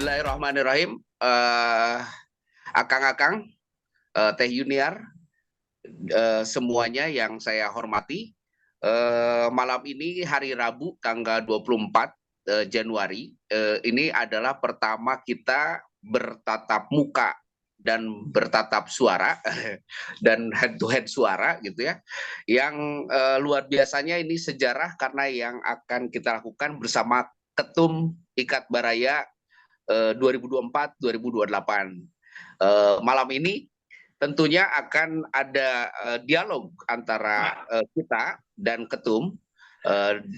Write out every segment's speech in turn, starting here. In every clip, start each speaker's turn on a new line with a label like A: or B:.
A: Bismillahirrahmanirrahim. Akang-akang, Teh Yuniar, semuanya yang saya hormati. Malam ini hari Rabu tanggal 24 Januari. Ini adalah pertama kita bertatap muka dan bertatap suara dan head to head suara gitu ya. Yang luar biasanya ini sejarah karena yang akan kita lakukan bersama Ketum Ikat Baraya 2024-2028. Malam ini tentunya akan ada dialog antara kita dan Ketum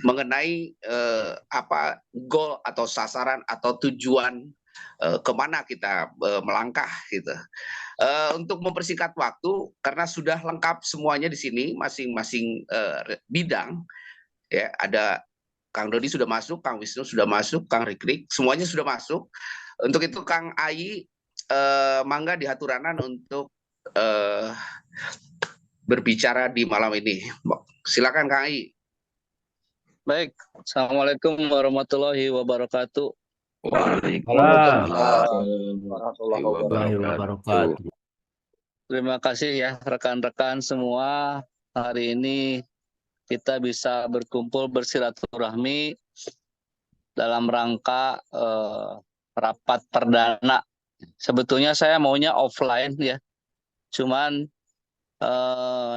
A: mengenai apa goal atau sasaran atau tujuan kemana kita melangkah gitu. Untuk mempersingkat waktu karena sudah lengkap semuanya di sini masing-masing bidang ya, ada Kang Dodi sudah masuk, Kang Wisnu sudah masuk, Kang Rikrik semuanya sudah masuk. Untuk itu Kang Ai mangga dihaturanan untuk berbicara di malam ini. Silakan Kang Ai.
B: Baik, Assalamualaikum warahmatullahi wabarakatuh.
C: Waalaikumsalam warahmatullahi wabarakatuh.
B: Terima kasih ya rekan-rekan semua. Hari ini kita bisa berkumpul bersilaturahmi dalam rangka rapat perdana. Sebetulnya saya maunya offline ya, cuman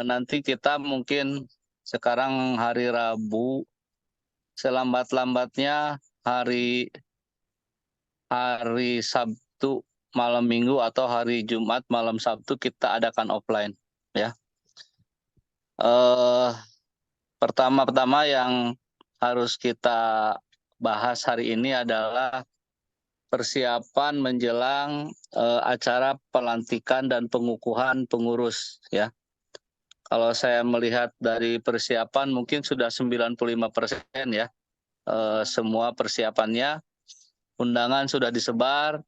B: nanti kita mungkin sekarang hari Rabu, selambat-lambatnya hari Sabtu malam Minggu atau hari Jumat malam Sabtu kita adakan offline ya. Pertama-tama yang harus kita bahas hari ini adalah persiapan menjelang acara pelantikan dan pengukuhan pengurus ya. Kalau saya melihat dari persiapan mungkin sudah 95% ya. Semua persiapannya, undangan sudah disebar,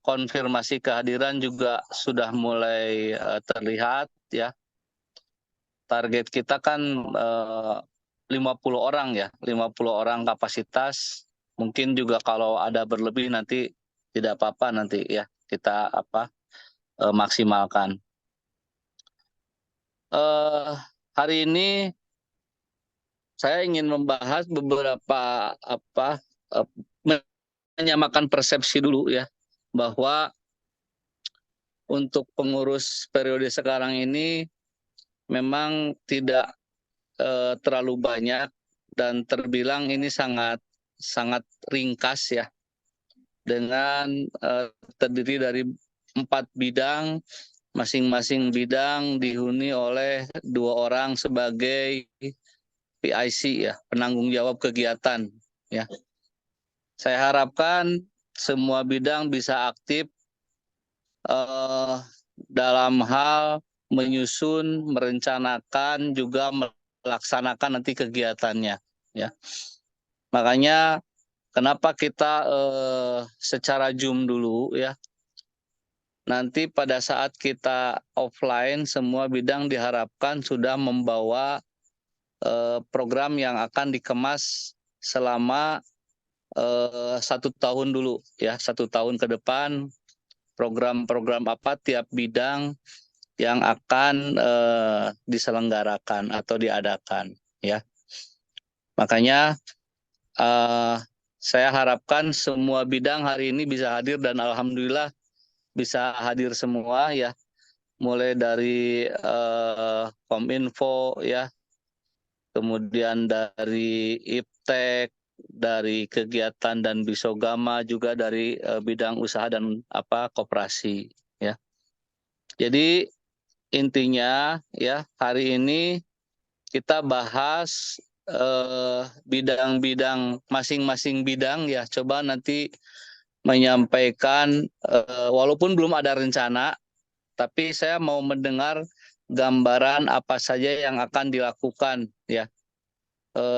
B: konfirmasi kehadiran juga sudah mulai terlihat ya. Target kita kan 50 orang ya, 50 orang kapasitas. Mungkin juga kalau ada berlebih nanti tidak apa-apa nanti ya kita maksimalkan. Hari ini saya ingin membahas beberapa menyamakan persepsi dulu ya, bahwa untuk pengurus periode sekarang ini memang tidak terlalu banyak dan terbilang ini sangat ringkas ya, dengan terdiri dari 4 bidang, masing-masing bidang dihuni oleh 2 orang sebagai PIC ya, penanggung jawab kegiatan ya. Saya harapkan semua bidang bisa aktif dalam hal menyusun, merencanakan, juga melaksanakan nanti kegiatannya ya. Makanya kenapa kita secara Zoom dulu ya. Nanti pada saat kita offline semua bidang diharapkan sudah membawa program yang akan dikemas selama 1 tahun dulu ya, 1 tahun ke depan program-program apa tiap bidang yang akan diselenggarakan atau diadakan ya. Makanya saya harapkan semua bidang hari ini bisa hadir dan alhamdulillah bisa hadir semua ya. Mulai dari Kominfo ya, kemudian dari IPTEK, dari kegiatan dan Bisogama, juga dari bidang usaha dan koperasi ya. Jadi intinya ya hari ini kita bahas bidang-bidang, masing-masing bidang ya, coba nanti menyampaikan walaupun belum ada rencana, tapi saya mau mendengar gambaran apa saja yang akan dilakukan ya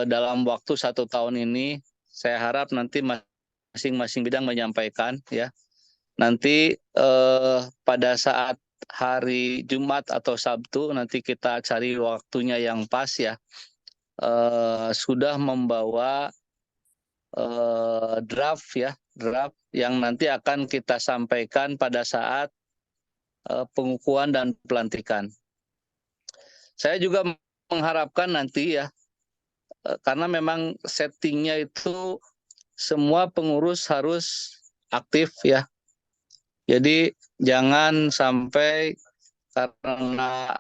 B: dalam waktu 1 tahun ini. Saya harap nanti masing-masing bidang menyampaikan ya. Nanti pada saat hari Jumat atau Sabtu nanti kita cari waktunya yang pas ya. Sudah membawa draft ya, draft yang nanti akan kita sampaikan pada saat pengukuhan dan pelantikan. Saya juga mengharapkan nanti ya, karena memang settingnya itu semua pengurus harus aktif ya. Jadi jangan sampai karena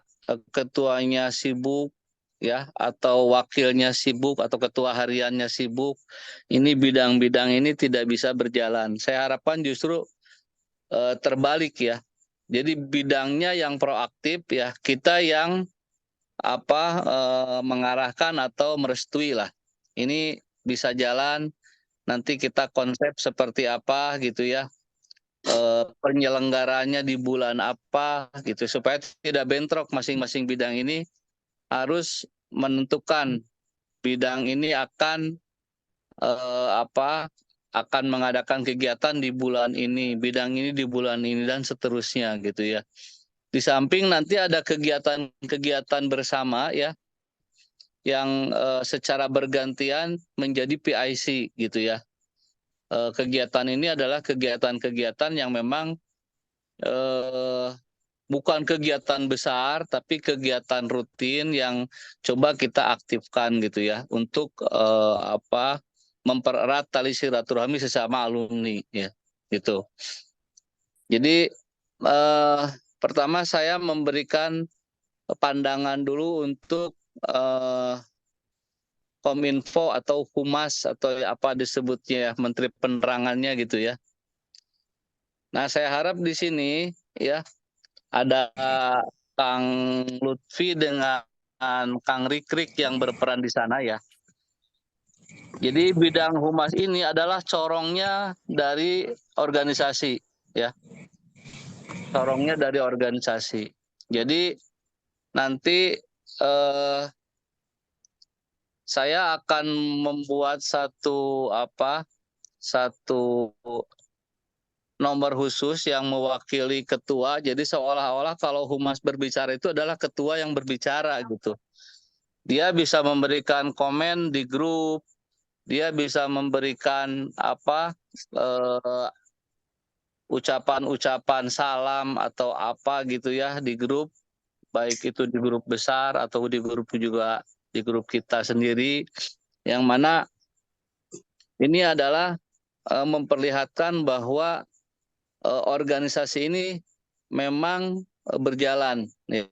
B: ketuanya sibuk ya, atau wakilnya sibuk, atau ketua hariannya sibuk, ini bidang-bidang ini tidak bisa berjalan. Saya harapkan justru terbalik ya. Jadi bidangnya yang proaktif ya, kita yang mengarahkan atau merestui lah. Ini bisa jalan, nanti kita konsep seperti apa gitu ya. Penyelenggaranya di bulan apa gitu, supaya tidak bentrok. Masing-masing bidang ini harus menentukan bidang ini akan akan mengadakan kegiatan di bulan ini, bidang ini di bulan ini, dan seterusnya gitu ya. Di samping nanti ada kegiatan-kegiatan bersama ya, yang secara bergantian menjadi PIC gitu ya. Kegiatan ini adalah kegiatan-kegiatan yang memang bukan kegiatan besar, tapi kegiatan rutin yang coba kita aktifkan gitu ya, untuk mempererat tali silaturahmi sesama alumni ya, gitu. Jadi pertama saya memberikan pandangan dulu untuk Kominfo atau Humas atau apa disebutnya ya, Menteri Penerangannya gitu ya. Nah, saya harap di sini ya ada Kang Lutfi dengan Kang Rikrik yang berperan di sana ya. Jadi bidang humas ini adalah corongnya dari organisasi ya. Corongnya dari organisasi. Jadi nanti saya akan membuat satu nomor khusus yang mewakili ketua. Jadi seolah-olah kalau humas berbicara itu adalah ketua yang berbicara gitu. Dia bisa memberikan komen di grup, dia bisa memberikan ucapan-ucapan salam atau apa gitu ya di grup, baik itu di grup besar atau di grup juga di grup kita sendiri, yang mana ini adalah memperlihatkan bahwa organisasi ini memang berjalan ya.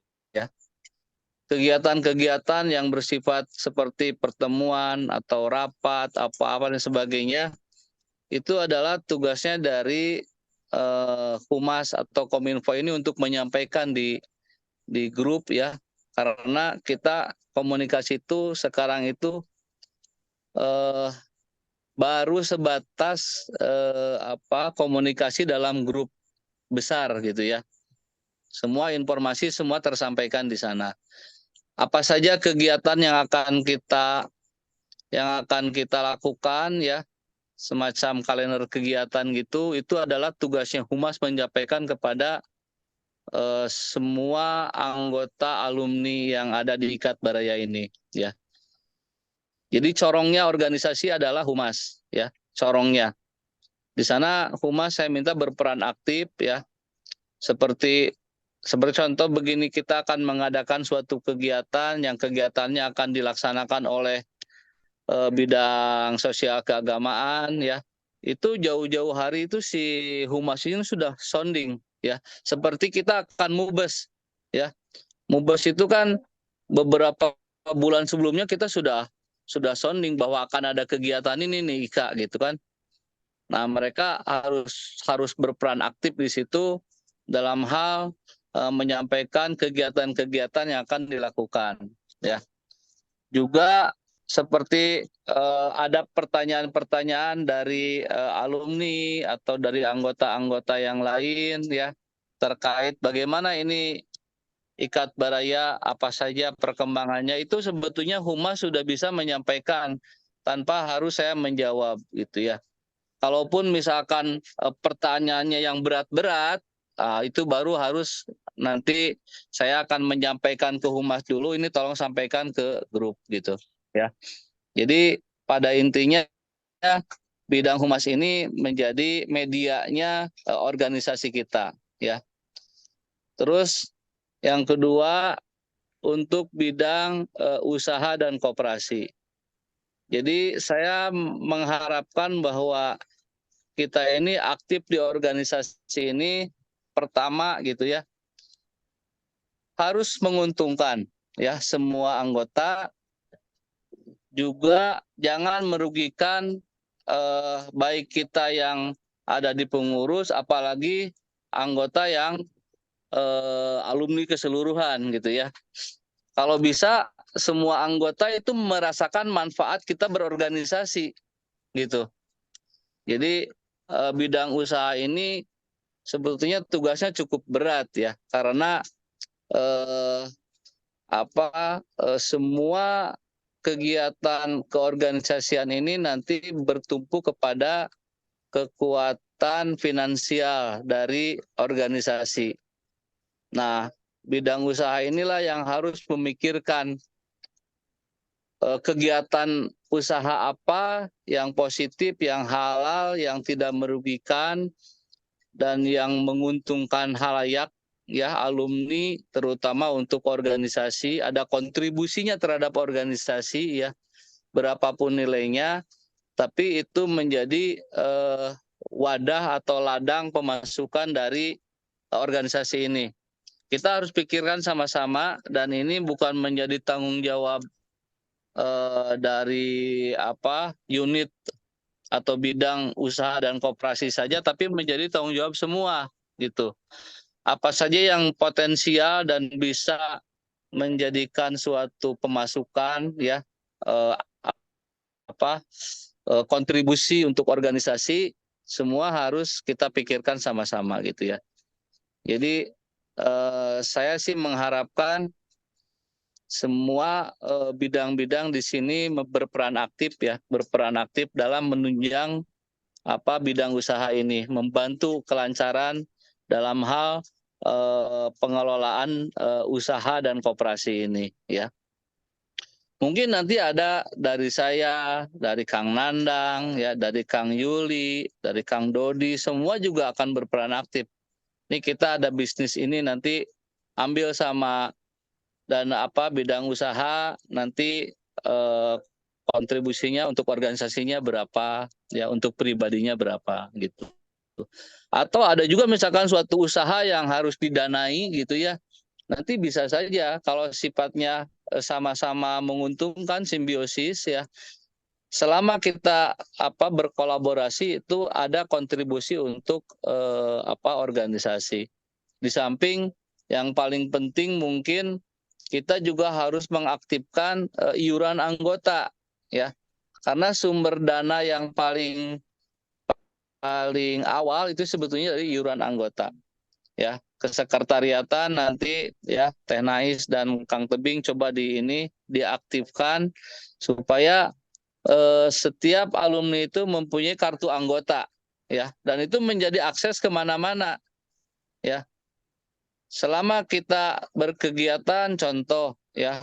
B: Kegiatan-kegiatan yang bersifat seperti pertemuan atau rapat apa-apa dan sebagainya itu adalah tugasnya dari Humas atau Kominfo ini untuk menyampaikan di grup ya, karena kita komunikasi itu sekarang itu baru sebatas komunikasi dalam grup besar gitu ya. Semua informasi semua tersampaikan di sana. Apa saja kegiatan yang akan kita lakukan ya, semacam kalender kegiatan gitu, itu adalah tugasnya Humas menyampaikan kepada semua anggota alumni yang ada di Ikat Baraya ini ya. Jadi corongnya organisasi adalah Humas ya, corongnya. Di sana Humas saya minta berperan aktif ya. Seperti contoh begini, kita akan mengadakan suatu kegiatan yang kegiatannya akan dilaksanakan oleh bidang sosial keagamaan ya. Itu jauh-jauh hari itu si Humas ini sudah sounding ya. Seperti kita akan mubes ya. Mubes itu kan beberapa bulan sebelumnya kita sudah sounding bahwa akan ada kegiatan ini nih Ika gitu kan. Nah, mereka harus berperan aktif di situ dalam hal menyampaikan kegiatan-kegiatan yang akan dilakukan ya. Juga seperti ada pertanyaan-pertanyaan dari alumni atau dari anggota-anggota yang lain ya, terkait bagaimana ini Ikat Baraya, apa saja perkembangannya, itu sebetulnya Humas sudah bisa menyampaikan tanpa harus saya menjawab gitu ya. Kalaupun misalkan pertanyaannya yang berat-berat, itu baru harus nanti saya akan menyampaikan ke Humas dulu, ini tolong sampaikan ke grup gitu ya. Jadi pada intinya bidang humas ini menjadi medianya organisasi kita, ya. Terus yang kedua untuk bidang usaha dan koperasi. Jadi saya mengharapkan bahwa kita ini aktif di organisasi ini, pertama gitu ya, harus menguntungkan ya semua anggota, juga jangan merugikan baik kita yang ada di pengurus, apalagi anggota yang alumni keseluruhan gitu ya. Kalau bisa semua anggota itu merasakan manfaat kita berorganisasi gitu. Jadi bidang usaha ini sebetulnya tugasnya cukup berat ya, karena semua kegiatan keorganisasian ini nanti bertumpu kepada kekuatan finansial dari organisasi. Nah, bidang usaha inilah yang harus memikirkan kegiatan usaha apa yang positif, yang halal, yang tidak merugikan, dan yang menguntungkan halayak, ya, alumni, terutama untuk organisasi, ada kontribusinya terhadap organisasi, ya, berapapun nilainya, tapi itu menjadi wadah atau ladang pemasukan dari organisasi ini. Kita harus pikirkan sama-sama, dan ini bukan menjadi tanggung jawab dari unit atau bidang usaha dan koperasi saja, tapi menjadi tanggung jawab semua gitu. Apa saja yang potensial dan bisa menjadikan suatu pemasukan, ya, kontribusi untuk organisasi, semua harus kita pikirkan sama-sama gitu ya. Jadi saya sih mengharapkan semua bidang-bidang di sini berperan aktif ya, berperan aktif dalam menunjang bidang usaha ini, membantu kelancaran dalam hal pengelolaan usaha dan koperasi ini, ya. Mungkin nanti ada dari saya, dari Kang Nandang, ya, dari Kang Yuli, dari Kang Dodi, semua juga akan berperan aktif. Ini kita ada bisnis ini nanti ambil sama dan bidang usaha nanti kontribusinya untuk organisasinya berapa, ya, untuk pribadinya berapa gitu. Atau ada juga misalkan suatu usaha yang harus didanai gitu ya. Nanti bisa saja kalau sifatnya sama-sama menguntungkan, simbiosis ya. Selama kita berkolaborasi itu ada kontribusi untuk organisasi. Di samping yang paling penting mungkin kita juga harus mengaktifkan iuran anggota ya. Karena sumber dana yang paling awal itu sebetulnya dari iuran anggota. Ya, kesekretariatan nanti ya Teh Nais dan Kang Tebing coba diaktifkan supaya setiap alumni itu mempunyai kartu anggota ya, dan itu menjadi akses kemana-mana ya. Selama kita berkegiatan, contoh ya,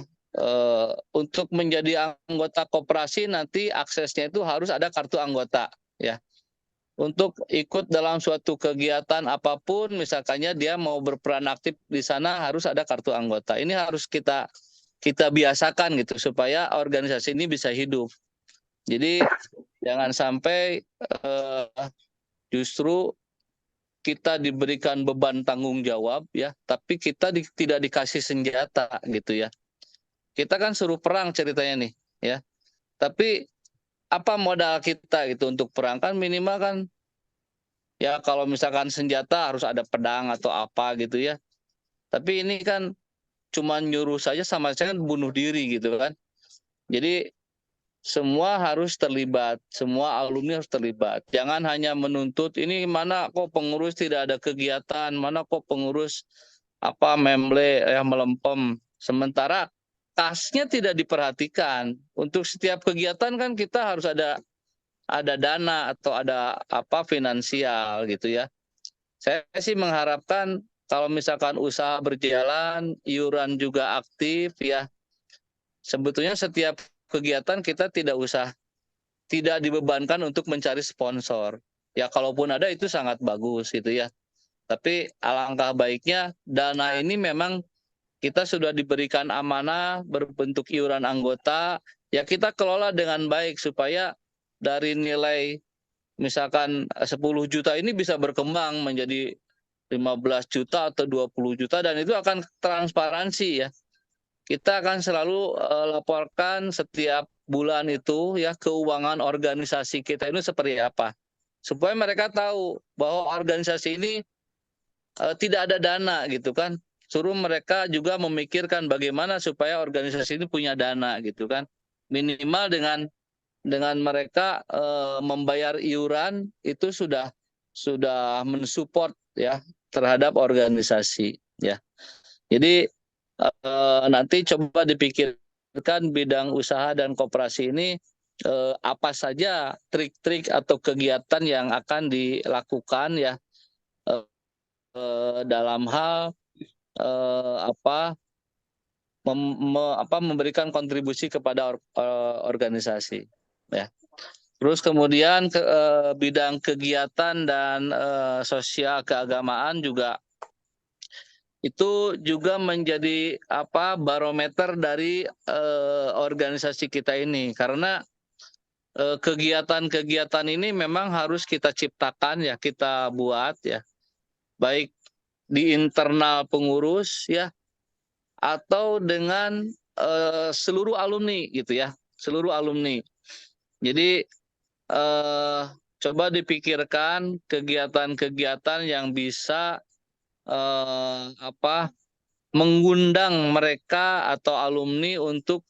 B: untuk menjadi anggota koperasi nanti aksesnya itu harus ada kartu anggota ya. Untuk ikut dalam suatu kegiatan apapun, misalkannya dia mau berperan aktif di sana, harus ada kartu anggota. Ini harus kita biasakan gitu supaya organisasi ini bisa hidup. Jadi jangan sampai justru kita diberikan beban tanggung jawab ya, tapi kita tidak dikasih senjata gitu ya. Kita kan suruh perang ceritanya nih ya. Tapi apa modal kita gitu untuk perang? Kan minimal kan ya, kalau misalkan senjata harus ada pedang atau apa gitu ya. Tapi ini kan cuma nyuruh saja, sama saja kan bunuh diri gitu kan. Jadi semua harus terlibat, semua alumni harus terlibat. Jangan hanya menuntut ini mana kok pengurus tidak ada kegiatan, mana kok pengurus memble ya melempem. Sementara kasnya tidak diperhatikan. Untuk setiap kegiatan kan kita harus ada dana atau ada finansial gitu ya. Saya sih mengharapkan kalau misalkan usaha berjalan, iuran juga aktif ya. Sebetulnya setiap kegiatan kita tidak usah tidak dibebankan untuk mencari sponsor. Ya kalaupun ada itu sangat bagus gitu ya. Tapi alangkah baiknya dana ini memang kita sudah diberikan amanah berbentuk iuran anggota, ya kita kelola dengan baik supaya dari nilai misalkan 10 juta ini bisa berkembang menjadi 15 juta atau 20 juta dan itu akan transparansi ya. Kita akan selalu laporkan setiap bulan itu ya keuangan organisasi kita ini seperti apa. Supaya mereka tahu bahwa organisasi ini tidak ada dana gitu kan. Suruh mereka juga memikirkan bagaimana supaya organisasi ini punya dana gitu kan. Minimal dengan mereka membayar iuran itu sudah mensupport ya terhadap organisasi ya. Jadi nanti coba dipikirkan bidang usaha dan koperasi ini apa saja trik-trik atau kegiatan yang akan dilakukan ya dalam hal memberikan kontribusi kepada organisasi ya. Terus kemudian bidang kegiatan dan sosial keagamaan juga itu juga menjadi barometer dari organisasi kita ini karena kegiatan-kegiatan ini memang harus kita ciptakan ya, kita buat ya, baik di internal pengurus ya atau dengan seluruh alumni gitu ya, seluruh alumni. Jadi coba dipikirkan kegiatan-kegiatan yang bisa mengundang mereka atau alumni untuk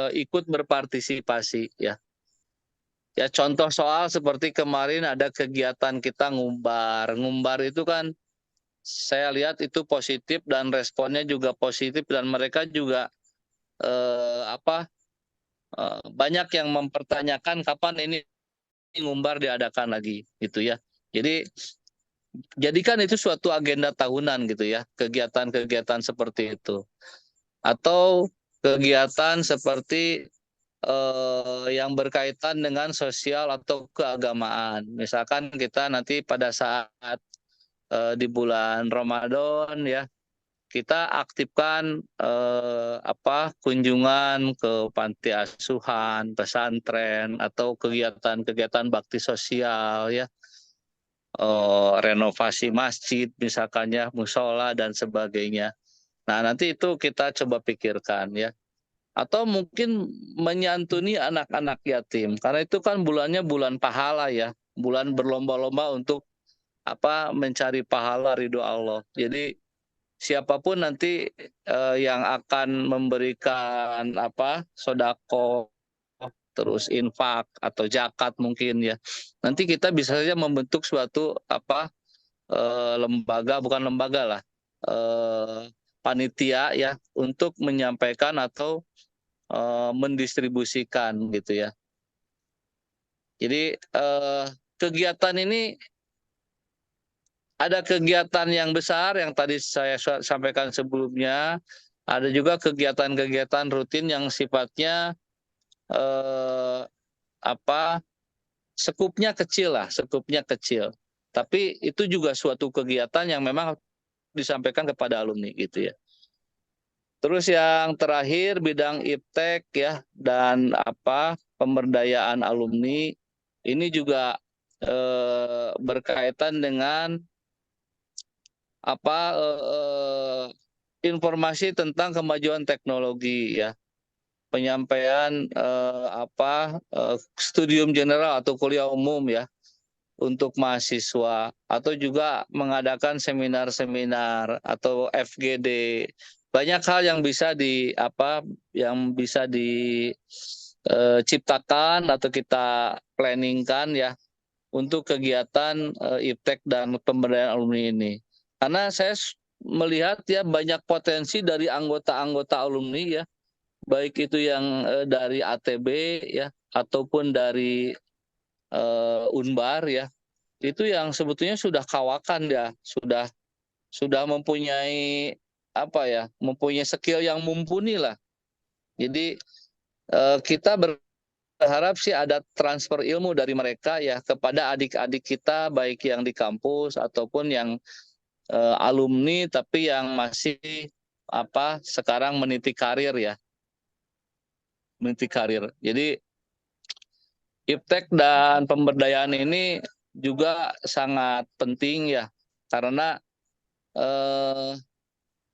B: ikut berpartisipasi ya. Ya contoh soal seperti kemarin ada kegiatan kita ngumbar. Ngumbar itu kan saya lihat itu positif dan responnya juga positif dan mereka juga banyak yang mempertanyakan kapan ini ngumbar diadakan lagi gitu ya. Jadi jadikan itu suatu agenda tahunan gitu ya, kegiatan-kegiatan seperti itu. Atau kegiatan seperti yang berkaitan dengan sosial atau keagamaan. Misalkan kita nanti pada saat di bulan Ramadan ya, kita aktifkan kunjungan ke panti asuhan, pesantren atau kegiatan-kegiatan bakti sosial ya. Renovasi masjid misalkan ya, musola dan sebagainya. Nah, nanti itu kita coba pikirkan ya. Atau mungkin menyantuni anak-anak yatim karena itu kan bulannya bulan pahala ya, bulan berlomba-lomba untuk mencari pahala ridho Allah. Jadi siapapun nanti yang akan memberikan sodako terus infak atau zakat mungkin ya, nanti kita bisa saja membentuk suatu lembaga, bukan lembaga lah, panitia ya untuk menyampaikan atau mendistribusikan gitu ya. Jadi kegiatan ini ada kegiatan yang besar yang tadi saya sampaikan sebelumnya, ada juga kegiatan-kegiatan rutin yang sifatnya sekupnya kecil lah, sekupnya kecil. Tapi itu juga suatu kegiatan yang memang disampaikan kepada alumni gitu ya. Terus yang terakhir bidang iptek ya dan pemberdayaan alumni ini juga berkaitan dengan informasi tentang kemajuan teknologi ya, penyampaian studium general atau kuliah umum ya untuk mahasiswa atau juga mengadakan seminar-seminar atau FGD. Banyak hal yang bisa diciptakan atau kita planningkan ya untuk kegiatan iptek dan pemberdayaan alumni ini. Karena saya melihat ya banyak potensi dari anggota-anggota alumni ya, baik itu yang dari ATB ya ataupun dari Unbar ya, itu yang sebetulnya sudah kawakan ya, sudah mempunyai mempunyai skill yang mumpuni lah. Jadi kita berharap berharap sih ada transfer ilmu dari mereka ya kepada adik-adik kita, baik yang di kampus ataupun yang alumni tapi yang masih sekarang meniti karir ya, meniti karir. Jadi iptek dan pemberdayaan ini juga sangat penting ya, karena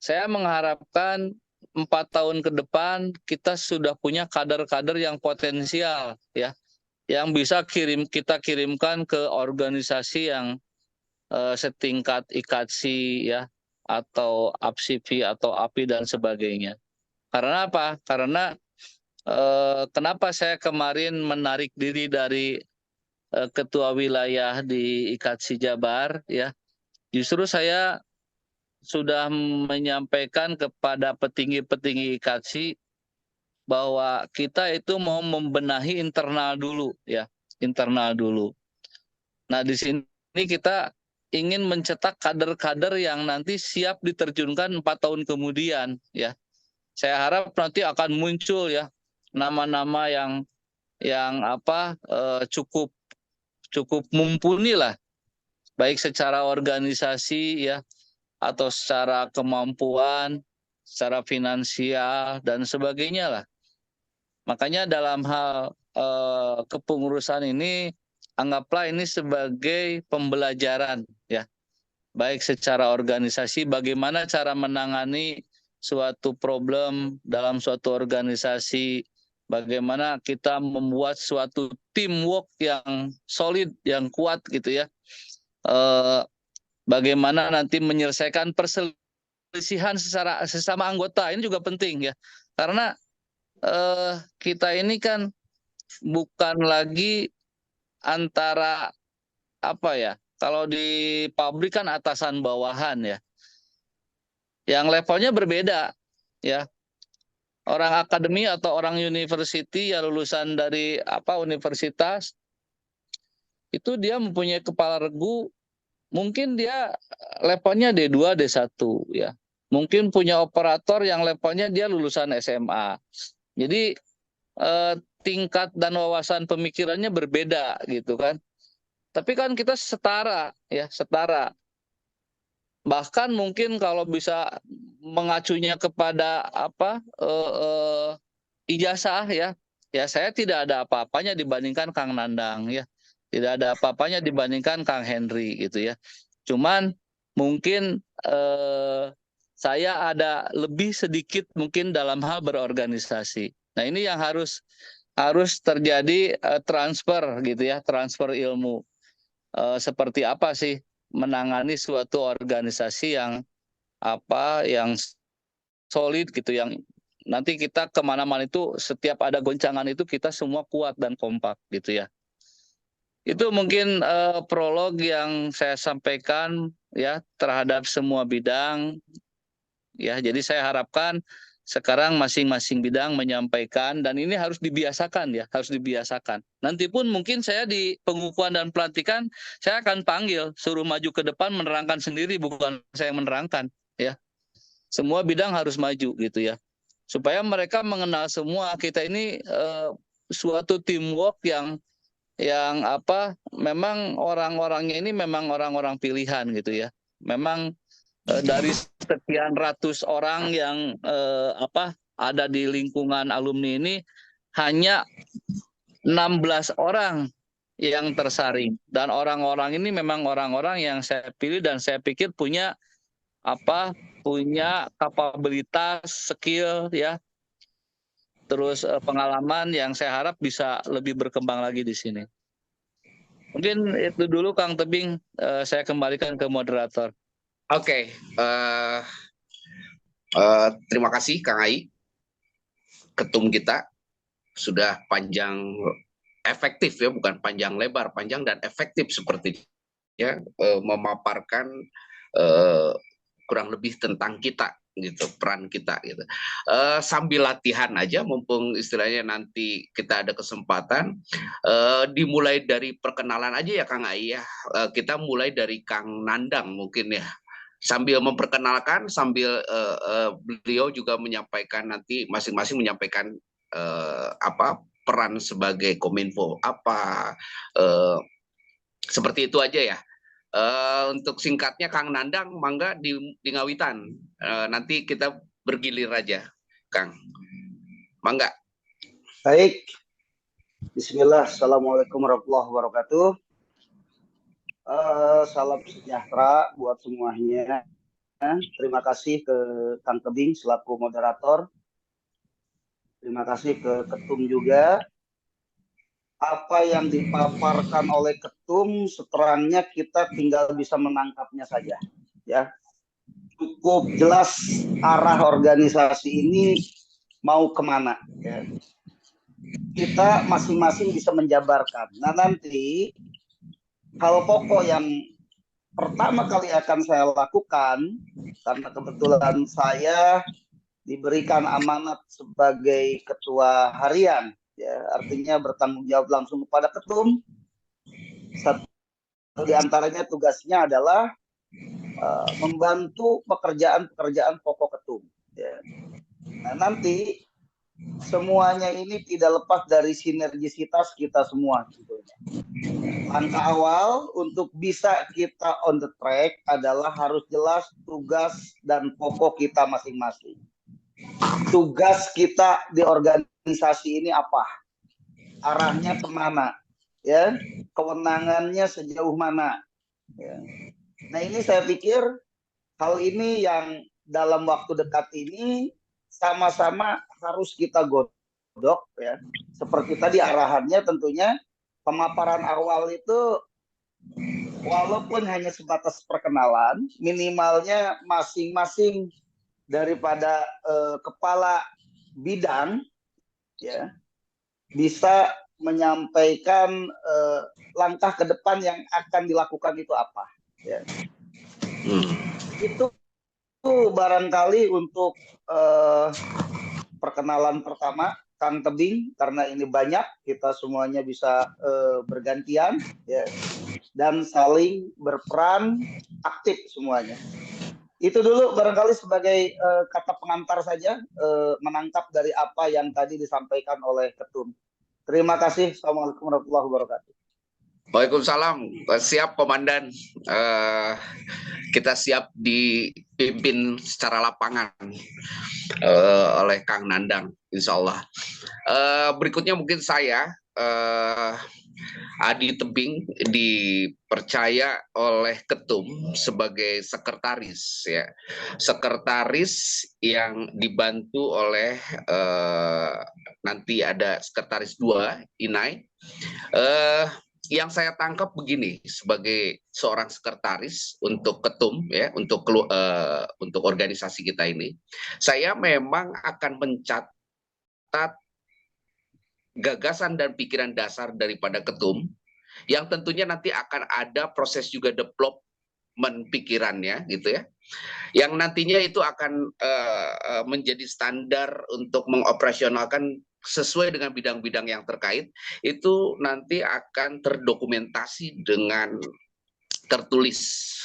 B: saya mengharapkan 4 tahun ke depan kita sudah punya kader-kader yang potensial ya, yang bisa kita kirimkan ke organisasi yang setingkat IKADSI ya, atau APSIPI atau API dan sebagainya. Karena apa? Karena kenapa saya kemarin menarik diri dari ketua wilayah di IKADSI Jabar ya? Justru saya sudah menyampaikan kepada petinggi-petinggi IKADSI bahwa kita itu mau membenahi internal dulu ya, internal dulu. Nah, di sini kita ingin mencetak kader-kader yang nanti siap diterjunkan 4 tahun kemudian ya. Saya harap nanti akan muncul ya nama-nama yang cukup mumpuni lah, baik secara organisasi ya, atau secara kemampuan, secara finansial dan sebagainya lah. Makanya dalam hal kepengurusan ini, anggaplah ini sebagai pembelajaran ya, baik secara organisasi bagaimana cara menangani suatu problem dalam suatu organisasi, bagaimana kita membuat suatu teamwork yang solid, yang kuat gitu ya. Bagaimana nanti menyelesaikan perselisihan secara sesama anggota, ini juga penting ya, karena kita ini kan bukan lagi antara kalau di pabrik kan atasan bawahan ya, yang levelnya berbeda ya. Orang akademi atau orang university ya, lulusan dari universitas itu dia mempunyai kepala regu, mungkin dia levelnya D2, D1 ya. Mungkin punya operator yang levelnya dia lulusan SMA. Jadi tingkat dan wawasan pemikirannya berbeda gitu kan. Tapi kan kita setara ya, setara. Bahkan mungkin kalau bisa mengacunya kepada ijazah ya, saya tidak ada apa-apanya dibandingkan Kang Nandang ya. Tidak ada apa-apanya dibandingkan Kang Henry gitu ya. Cuman mungkin saya ada lebih sedikit mungkin dalam hal berorganisasi. Nah, ini yang harus terjadi transfer gitu ya, transfer ilmu. Seperti apa sih menangani suatu organisasi yang solid gitu, yang nanti kita kemana-mana itu setiap ada goncangan itu kita semua kuat dan kompak gitu ya. Itu mungkin prolog yang saya sampaikan ya terhadap semua bidang ya. Jadi saya harapkan sekarang masing-masing bidang menyampaikan, dan ini harus dibiasakan ya, harus dibiasakan. Nanti pun mungkin saya di pengukuhan dan pelantikan saya akan panggil, suruh maju ke depan menerangkan sendiri, bukan saya yang menerangkan ya. Semua bidang harus maju gitu ya, supaya mereka mengenal semua kita ini suatu teamwork yang memang orang-orangnya ini memang orang-orang pilihan gitu ya. Memang dari sekian ratus orang yang ada di lingkungan alumni ini, hanya 16 orang yang tersaring, dan orang-orang ini memang orang-orang yang saya pilih dan saya pikir punya kapabilitas, skill ya, terus pengalaman yang saya harap bisa lebih berkembang lagi di sini. Mungkin itu dulu Kang Tebing, saya kembalikan ke moderator.
A: Oke. Terima kasih Kang Ai, ketum kita sudah panjang efektif ya, bukan panjang lebar, panjang dan efektif seperti ya, memaparkan kurang lebih tentang kita gitu, peran kita gitu. Sambil latihan aja, mumpung istilahnya nanti kita ada kesempatan, dimulai dari perkenalan aja ya Kang Ai ya. Kita mulai dari Kang Nandang mungkin ya, sambil memperkenalkan, sambil beliau juga menyampaikan, nanti masing-masing menyampaikan peran sebagai Kominfo apa, seperti itu aja ya. Untuk singkatnya Kang Nandang, mangga di Ngawitan. Nanti kita bergilir aja, Kang. Mangga.
D: Baik, Bismillah, Assalamualaikum warahmatullahi wabarakatuh. Salam sejahtera buat semuanya. Terima kasih ke Kang Tebing selaku moderator. Terima kasih ke Ketum juga. Apa yang dipaparkan oleh Ketum seterangnya kita tinggal bisa menangkapnya saja. Ya, cukup jelas arah organisasi ini mau kemana. Ya. Kita masing-masing bisa menjabarkan. Nah nanti hal pokok yang pertama kali akan saya lakukan, karena kebetulan saya diberikan amanat sebagai ketua harian, ya, artinya bertanggung jawab langsung kepada ketum. Satu di antaranya tugasnya adalah membantu pekerjaan-pekerjaan pokok ketum. Ya. Nah nanti semuanya ini tidak lepas dari sinergisitas kita semua. Tentunya. Langkah awal untuk bisa kita on the track adalah harus jelas tugas dan pokok kita masing-masing. Tugas kita di organisasi ini apa? Arahnya kemana? Ya, kewenangannya sejauh mana? Ya. Nah ini saya pikir hal ini yang dalam waktu dekat ini sama-sama harus kita godok ya. Seperti tadi arahannya tentunya pemaparan awal itu walaupun hanya sebatas perkenalan, minimalnya masing-masing daripada kepala bidang ya bisa menyampaikan langkah ke depan yang akan dilakukan itu apa ya. Itu barangkali untuk perkenalan pertama Kang Tebing, karena ini banyak kita semuanya bisa bergantian ya, dan saling berperan aktif semuanya. Itu dulu barangkali sebagai kata pengantar saja, menangkap dari apa yang tadi disampaikan oleh Ketum. Terima kasih. Assalamualaikum warahmatullahi wabarakatuh.
A: Waalaikumsalam. Siap Komandan. Kita siap dipimpin secara lapangan oleh Kang Nandang, insya Allah. Berikutnya mungkin saya, Adi Tebing, dipercaya oleh Ketum sebagai sekretaris, ya, sekretaris yang dibantu oleh nanti ada sekretaris 2 Inai. Yang saya tangkap begini sebagai seorang sekretaris untuk Ketum ya, untuk organisasi kita ini, saya memang akan mencatat gagasan dan pikiran dasar daripada Ketum yang tentunya nanti akan ada proses juga development pikirannya gitu ya, yang nantinya itu akan menjadi standar untuk mengoperasionalkan sesuai dengan bidang-bidang yang terkait. Itu nanti akan terdokumentasi dengan tertulis,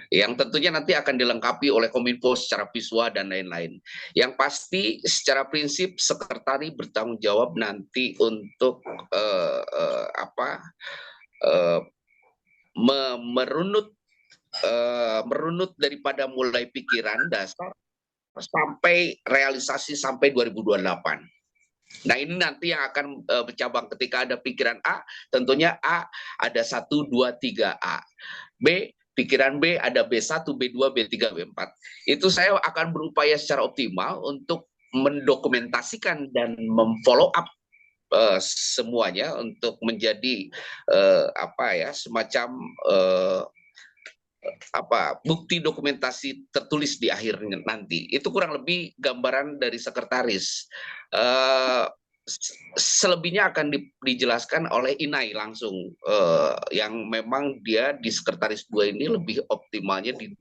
A: yang tentunya nanti akan dilengkapi oleh Kominfo secara visual dan lain-lain. Yang pasti secara prinsip sekretari bertanggung jawab nanti untuk merunut daripada mulai pikiran dasar sampai realisasi sampai 2028. Nah ini nanti yang akan bercabang ketika ada pikiran A, tentunya A ada 1, 2, 3 A. B, pikiran B ada B1, B2, B3, B4. Itu saya akan berupaya secara optimal untuk mendokumentasikan dan memfollow up semuanya untuk menjadi semacam bukti dokumentasi tertulis di akhirnya nanti. Itu kurang lebih gambaran dari sekretaris. Selebihnya akan dijelaskan oleh Inai langsung, yang memang dia di sekretaris 2 ini lebih optimalnya di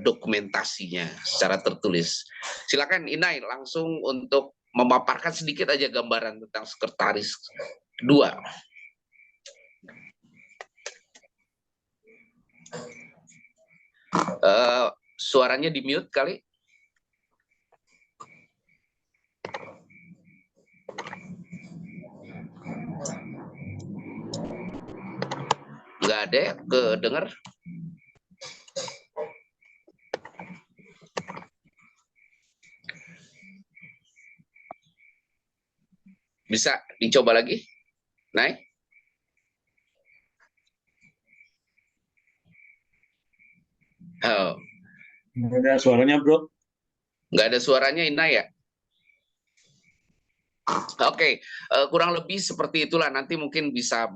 A: dokumentasinya secara tertulis. Silakan Inai langsung untuk memaparkan sedikit aja gambaran tentang sekretaris 2. Suaranya di mute kali. Nggak ada ya kedengar? Bisa dicoba lagi? Naik? Oh,
C: Nggak ada suaranya, Bro.
A: nggak ada suaranya, Ina ya? Oke, kurang lebih seperti itulah. Nanti mungkin bisa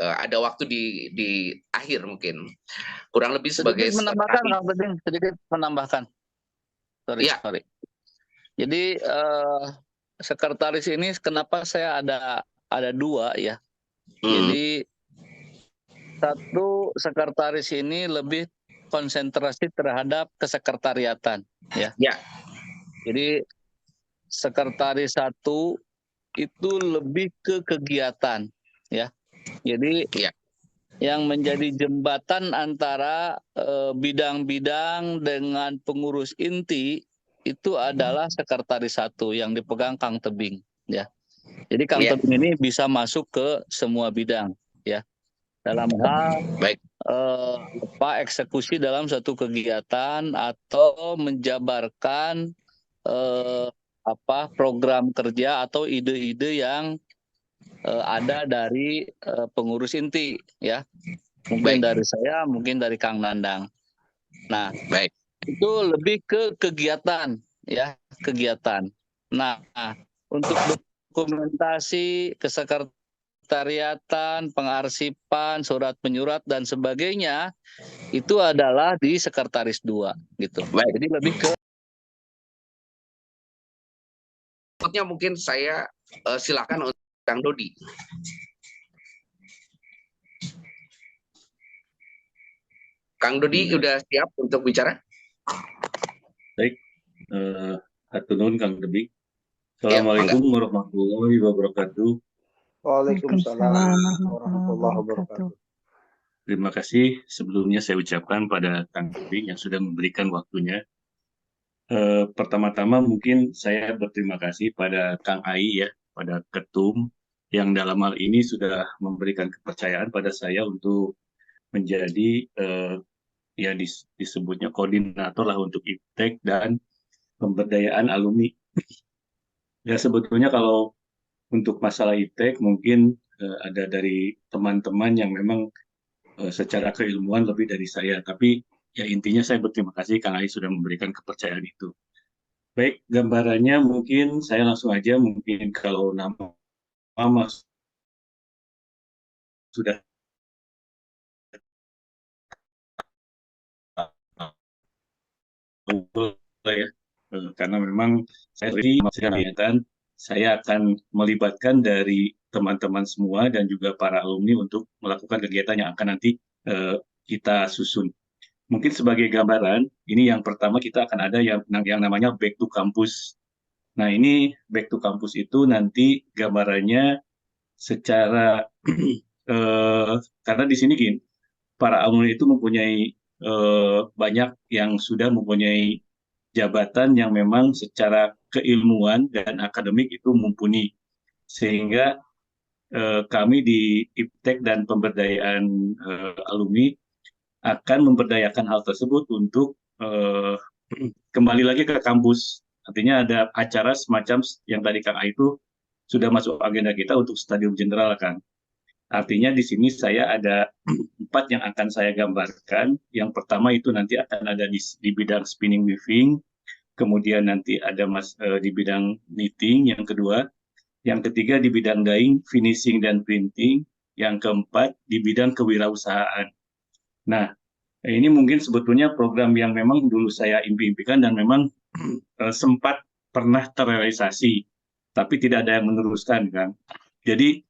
A: ada waktu di akhir mungkin. Kurang lebih sebagai
B: Sedikit menambahkan,
A: tadi.
B: Kang Pepin, sedikit menambahkan.
A: Ya.
B: Sorry. Jadi sekretaris ini kenapa saya ada dua ya. Jadi satu sekretaris ini lebih konsentrasi terhadap kesekretariatan ya.
A: Ya.
B: Jadi sekretaris satu itu lebih ke kegiatan ya. Jadi
A: Ya.
B: yang menjadi jembatan antara bidang-bidang dengan pengurus inti itu adalah sekretaris satu yang dipegang Kang Tebing ya. Jadi Kang Tebing ini bisa masuk ke semua bidang ya. Dalam hal
A: Baik.
B: Eksekusi dalam satu kegiatan atau menjabarkan program kerja atau ide-ide yang ada dari pengurus inti ya. Mungkin dari saya, mungkin dari Kang Nandang. Nah,
A: baik.
B: Itu lebih ke kegiatan ya, kegiatan. Nah, untuk dokumentasi, kesekretariatan, pengarsipan, surat menyurat dan sebagainya itu adalah di sekretaris 2 gitu.
A: Baik.
B: Jadi lebih ke
A: Mungkin saya silakan untuk Kang Dodi. Kang Dodi sudah siap untuk bicara?
C: Baik. Hatunun Kang Debi. Assalamualaikum warahmatullahi wabarakatuh.
D: Waalaikumsalam warahmatullahi wabarakatuh.
C: Terima kasih sebelumnya saya ucapkan pada Kang Debi yang sudah memberikan waktunya. Pertama-tama mungkin saya berterima kasih pada Kang Ai ya, pada Ketum yang dalam hal ini sudah memberikan kepercayaan pada saya untuk menjadi ya disebutnya koordinator lah untuk IPTEK dan pemberdayaan alumni. Ya sebetulnya kalau untuk masalah IPTEK mungkin ada dari teman-teman yang memang secara keilmuan lebih dari saya, tapi ya intinya saya berterima kasih Kang Ai sudah memberikan kepercayaan itu. Baik, gambarannya mungkin saya langsung aja, mungkin kalau nama Mas sudah ya, karena memang saya saya akan melibatkan dari teman-teman semua dan juga para alumni untuk melakukan kegiatan yang akan nanti kita susun. Mungkin sebagai gambaran, ini yang pertama kita akan ada yang namanya Back to Campus. Nah ini Back to Campus itu nanti gambarannya secara karena di sini gini, para alumni itu mempunyai banyak yang sudah mempunyai jabatan yang memang secara keilmuan dan akademik itu mumpuni, sehingga kami di IPTEK dan pemberdayaan alumni akan memberdayakan hal tersebut untuk kembali lagi ke kampus. Artinya ada acara semacam yang tadi Kang A itu sudah masuk agenda kita untuk stadium general kan. Artinya di sini saya ada 4 yang akan saya gambarkan. Yang pertama itu nanti akan ada di bidang spinning weaving, kemudian nanti ada di bidang knitting, yang kedua, yang ketiga di bidang dyeing, finishing dan printing, yang keempat di bidang kewirausahaan. Nah, ini mungkin sebetulnya program yang memang dulu saya impikan dan memang sempat pernah terrealisasi, tapi tidak ada yang meneruskan kan. Jadi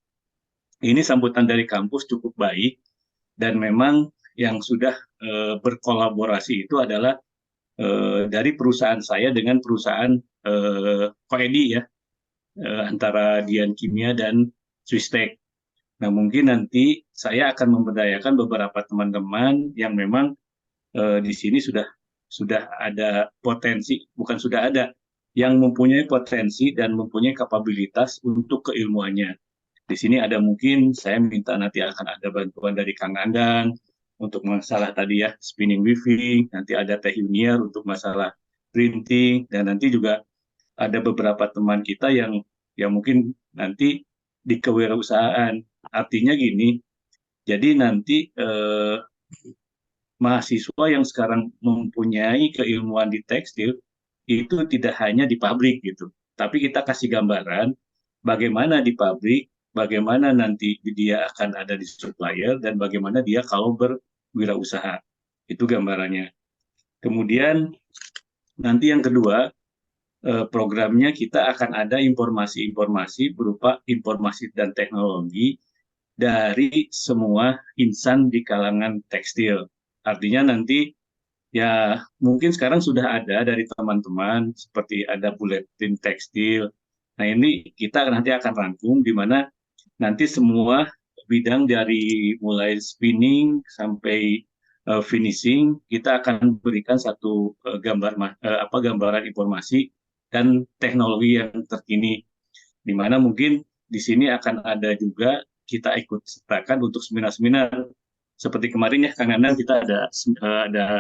C: ini sambutan dari kampus cukup baik dan memang yang sudah berkolaborasi itu adalah dari perusahaan saya dengan perusahaan Koedi ya, antara Dian Kimia dan Swistek. Nah mungkin nanti saya akan memberdayakan beberapa teman-teman yang memang di sini sudah ada potensi, bukan sudah ada, yang mempunyai potensi dan mempunyai kapabilitas untuk keilmuannya. Di sini ada mungkin saya minta nanti akan ada bantuan dari Kang Andan untuk masalah tadi ya spinning weaving, nanti ada Teh Yuniar untuk masalah printing, dan nanti juga ada beberapa teman kita yang mungkin nanti di kewirausahaan. Artinya gini, jadi nanti mahasiswa yang sekarang mempunyai keilmuan di tekstil itu tidak hanya di pabrik gitu, tapi kita kasih gambaran bagaimana di pabrik, bagaimana nanti dia akan ada di supplier, dan bagaimana dia kalau berwirausaha. Itu gambarannya. Kemudian nanti yang kedua, programnya kita akan ada informasi-informasi berupa informasi dan teknologi dari semua insan di kalangan tekstil. Artinya nanti ya mungkin sekarang sudah ada dari teman-teman seperti ada buletin tekstil. Nah ini kita nanti akan rangkum di mana nanti semua bidang dari mulai spinning sampai finishing kita akan berikan satu gambaran informasi dan teknologi yang terkini, di mana mungkin di sini akan ada juga kita ikut sertakan untuk seminar-seminar seperti kemarin ya Kang Anang, kita ada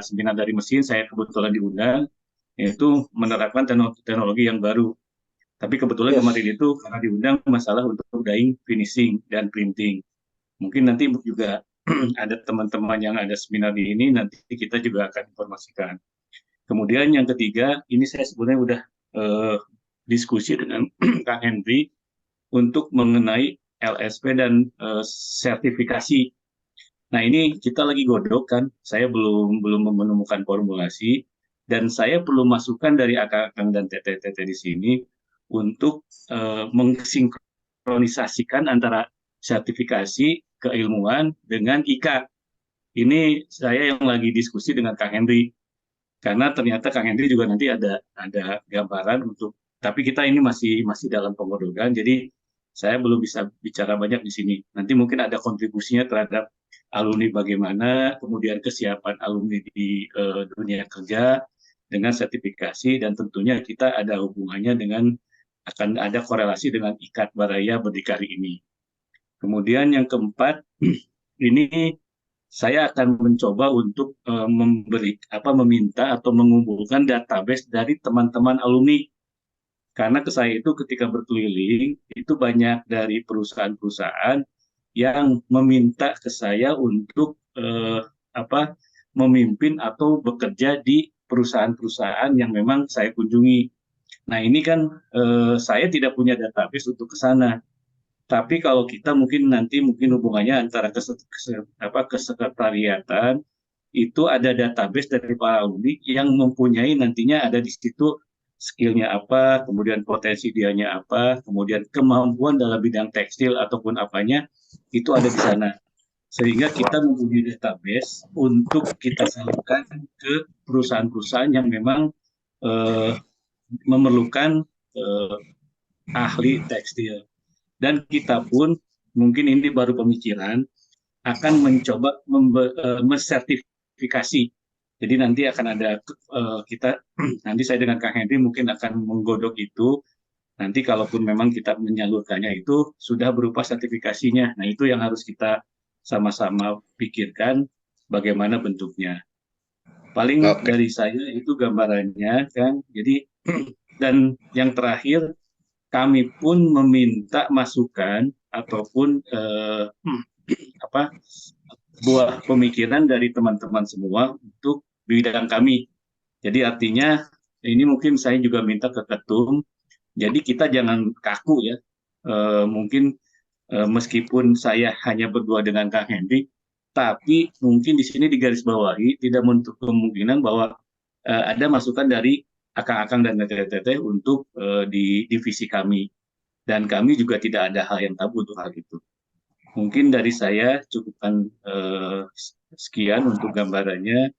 C: seminar dari mesin, saya kebetulan diundang, yaitu menerapkan teknologi yang baru. Tapi kebetulan kemarin itu karena diundang masalah untuk dyeing, finishing, dan printing. Mungkin nanti juga ada teman-teman yang ada seminar di ini, nanti kita juga akan informasikan. Kemudian yang ketiga, ini saya sebenarnya udah diskusi dengan Kang Henry untuk mengenai LSP dan sertifikasi. Nah ini kita lagi godok kan, saya belum menemukan formulasi, dan saya perlu masukan dari akang dan teteh-teteh di sini untuk mensinkronisasikan antara sertifikasi keilmuan dengan IKA. Ini saya yang lagi diskusi dengan Kang Henry, karena ternyata Kang Henry juga nanti ada gambaran untuk, tapi kita ini masih dalam pengodokan, jadi saya belum bisa bicara banyak di sini. Nanti mungkin ada kontribusinya terhadap alumni bagaimana, kemudian kesiapan alumni di dunia kerja dengan sertifikasi, dan tentunya kita ada hubungannya dengan, akan ada korelasi dengan Ikat Baraya Berdikari ini. Kemudian yang keempat, ini saya akan mencoba untuk meminta atau mengumpulkan database dari teman-teman alumni. Karena ke saya itu ketika berkeliling, itu banyak dari perusahaan-perusahaan yang meminta ke saya untuk memimpin atau bekerja di perusahaan-perusahaan yang memang saya kunjungi. Nah ini kan saya tidak punya database untuk ke sana. Tapi kalau kita mungkin nanti hubungannya antara kesekretariatan itu ada database dari para alumni yang mempunyai nantinya ada di situ skillnya apa, kemudian potensi dianya apa, kemudian kemampuan dalam bidang tekstil ataupun apanya itu ada di sana. Sehingga kita mempunyai database untuk kita salurkan ke perusahaan-perusahaan yang memang memerlukan ahli tekstil. Dan kita pun mungkin ini baru pemikiran akan mencoba mensertifikasi. Jadi nanti akan ada kita nanti saya dengan Kang Henry mungkin akan menggodok itu. Nanti kalaupun memang kita menyalurkannya itu sudah berupa sertifikasinya. Nah itu yang harus kita sama-sama pikirkan bagaimana bentuknya. Paling dari saya itu gambarannya kan. Jadi dan yang terakhir, kami pun meminta masukan ataupun buah pemikiran dari teman-teman semua untuk bidang kami. Jadi artinya ini mungkin saya juga minta ke ketum. Jadi kita jangan kaku ya. Mungkin meskipun saya hanya berdua dengan Kang Henry, tapi mungkin di sini digarisbawahi tidak menutup kemungkinan bahwa ada masukan dari akang-akang dan teteh-teteh untuk di divisi kami, dan kami juga tidak ada hal yang tabu untuk hal itu. Mungkin dari saya cukupkan sekian untuk gambarannya.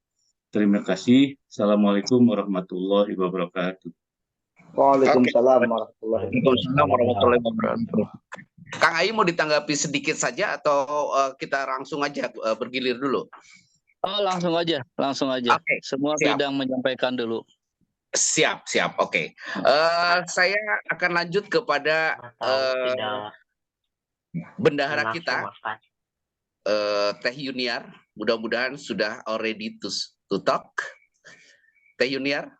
C: Terima kasih. Assalamualaikum warahmatullahi wabarakatuh.
D: Waalaikumsalam warahmatullahi
A: wabarakatuh. Kang Ayi mau ditanggapi sedikit saja atau kita langsung aja bergilir dulu?
B: Oh, langsung aja. Okay. Semua bidang menyampaikan dulu.
A: Siap. Oke. Saya akan lanjut kepada bendahara kita Teh Yuniar, mudah-mudahan sudah already to talk. Teh Yuniar.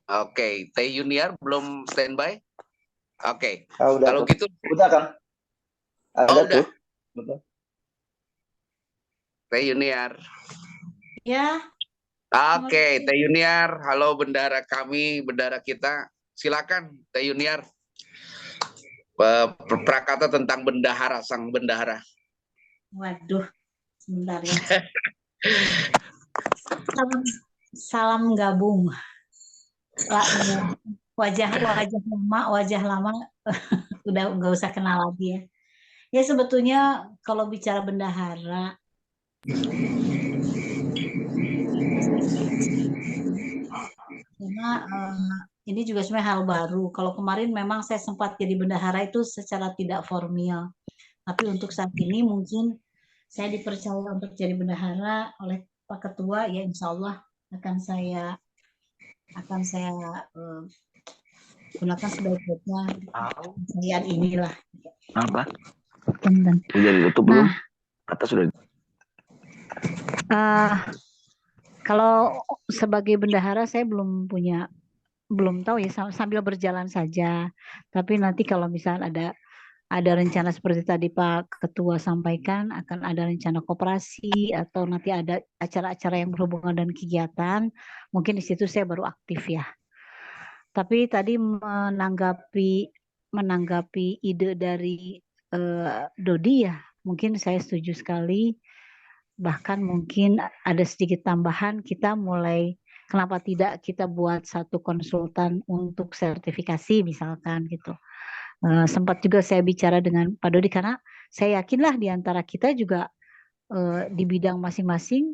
A: Oke, Teh Yuniar belum standby. Oke, kalau gitu
D: udah kan? Ada
A: udah.
D: tuh.
A: Teh Yuniar.
E: Ya.
A: Oke, Teh Yuniar, halo bendahara kami, bendahara kita. Silakan Teh Yuniar. Prakata tentang bendahara, sang bendahara.
E: Waduh, sebentar ya. Salam gabung. Wajah lama udah nggak usah kenal lagi ya. Ya sebetulnya kalau bicara bendahara, karena ini juga sebenarnya hal baru. Kalau kemarin memang saya sempat jadi bendahara itu secara tidak formal, tapi untuk saat ini mungkin saya dipercaya untuk jadi bendahara oleh Pak Ketua, ya insya Allah akan saya gunakan sebaik-baiknya keseharian inilah.
F: Apa?
E: Dan
F: Udah ditutup belum? Kata sudah.
E: Kalau sebagai bendahara saya belum tahu ya, sambil berjalan saja. Tapi nanti kalau misalnya ada rencana seperti tadi Pak Ketua sampaikan, akan ada rencana koperasi atau nanti ada acara-acara yang berhubungan dengan kegiatan, mungkin di situ saya baru aktif ya. Tapi tadi menanggapi ide dari Dodi ya, mungkin saya setuju sekali. Bahkan mungkin ada sedikit tambahan, kita mulai kenapa tidak kita buat satu konsultan untuk sertifikasi misalkan gitu. Sempat juga saya bicara dengan Pak Dodi karena saya yakinlah di antara kita juga di bidang masing-masing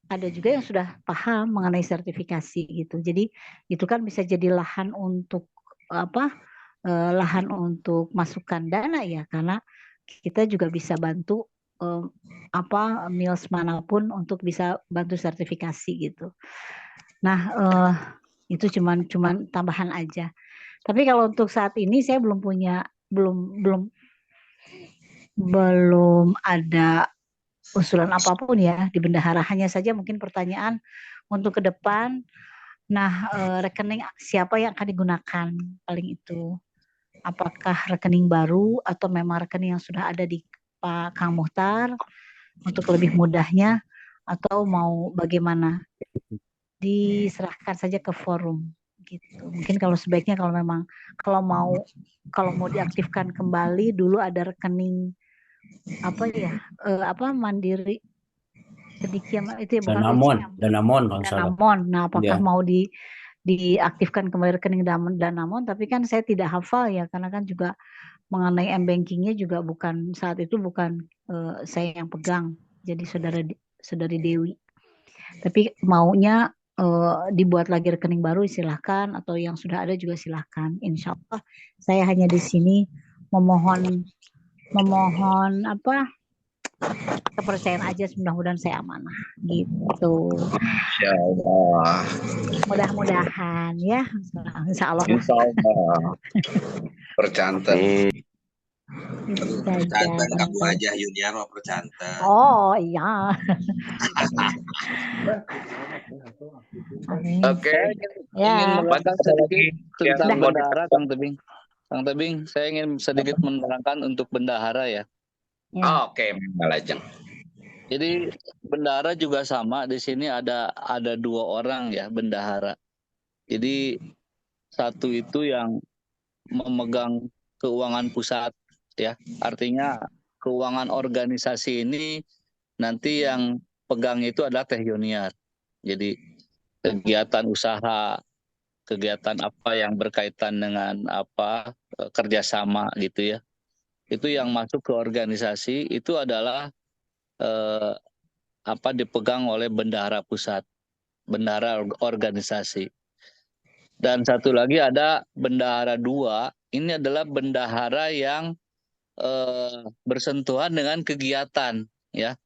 E: ada juga yang sudah paham mengenai sertifikasi gitu. Jadi itu kan bisa jadi lahan untuk lahan untuk masukan dana ya, karena kita juga bisa bantu Mills manapun untuk bisa bantu sertifikasi gitu. Nah itu cuman tambahan aja. Tapi kalau untuk saat ini saya belum ada usulan apapun ya di bendahara, hanya saja mungkin pertanyaan untuk ke depan. Nah, rekening siapa yang akan digunakan paling itu? Apakah rekening baru atau memang rekening yang sudah ada di Pak Kang Muhtar untuk lebih mudahnya, atau mau bagaimana? Diserahkan saja ke forum gitu. Mungkin kalau sebaiknya kalau mau diaktifkan kembali, dulu ada rekening Mandiri sedikit itu ya, bukan Danamon. Nah, apakah mau diaktifkan kembali rekening Danamon? Tapi kan saya tidak hafal ya, karena kan juga mengenai m-bankingnya juga saat itu bukan saya yang pegang, jadi saudari Dewi. Tapi maunya dibuat lagi rekening baru silahkan, atau yang sudah ada juga silahkan. Insya Allah saya hanya di sini memohon kepercayaan aja, mudah-mudahan saya amanah gitu.
A: Insya Allah.
E: Mudah-mudahan ya. Insya Allah.
A: Insya Allah. Percanten.
G: Percanten kamu aja Yuniar mau percanten.
E: Oh iya.
A: Oke.
E: Ya.
B: Menambahkan sedikit tentang bendahara, Kang Tebing. Kang Tebing, saya ingin sedikit menerangkan untuk bendahara ya.
A: Oke, Malajeng.
B: Jadi bendahara juga sama, di sini ada 2 orang ya bendahara. Jadi satu itu yang memegang keuangan pusat ya, artinya keuangan organisasi ini nanti yang pegang itu adalah Teh Yuniar. Jadi kegiatan usaha, kegiatan apa yang berkaitan dengan kerjasama gitu ya, itu yang masuk ke organisasi itu adalah dipegang oleh bendahara pusat, bendahara organisasi. Dan satu lagi ada bendahara 2, ini adalah bendahara yang bersentuhan dengan kegiatan ya,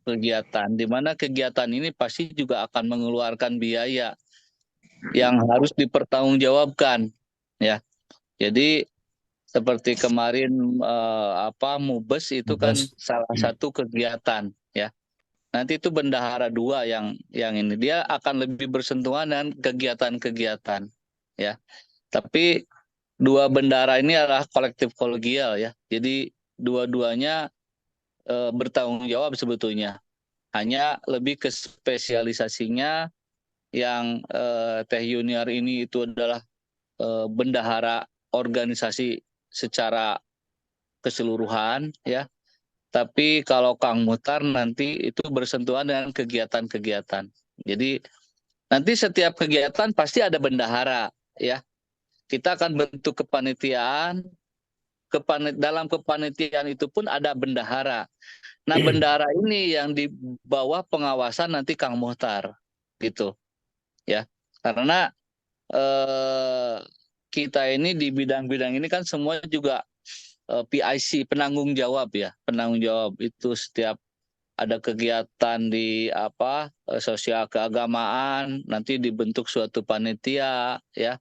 B: kegiatan di mana kegiatan ini pasti juga akan mengeluarkan biaya yang harus dipertanggungjawabkan ya. Jadi seperti kemarin Mubes itu kan salah satu kegiatan ya. Nanti itu bendahara 2 yang ini dia akan lebih bersentuhan dengan kegiatan-kegiatan ya. Tapi 2 bendahara ini adalah kolektif kolegial ya. Jadi dua-duanya bertanggung jawab sebetulnya. Hanya lebih ke spesialisasinya yang Teh Yuniar ini itu adalah bendahara organisasi secara keseluruhan ya. Tapi kalau Kang Muhtar nanti itu bersentuhan dengan kegiatan-kegiatan. Jadi nanti setiap kegiatan pasti ada bendahara ya. Kita akan bentuk kepanitiaan, dalam kepanitiaan itu pun ada bendahara. Nah, bendahara ini yang di bawah pengawasan nanti Kang Muhtar gitu ya. Karena kita ini di bidang-bidang ini kan semua juga PIC, penanggung jawab ya. Penanggung jawab itu setiap ada kegiatan di sosial keagamaan, nanti dibentuk suatu panitia ya.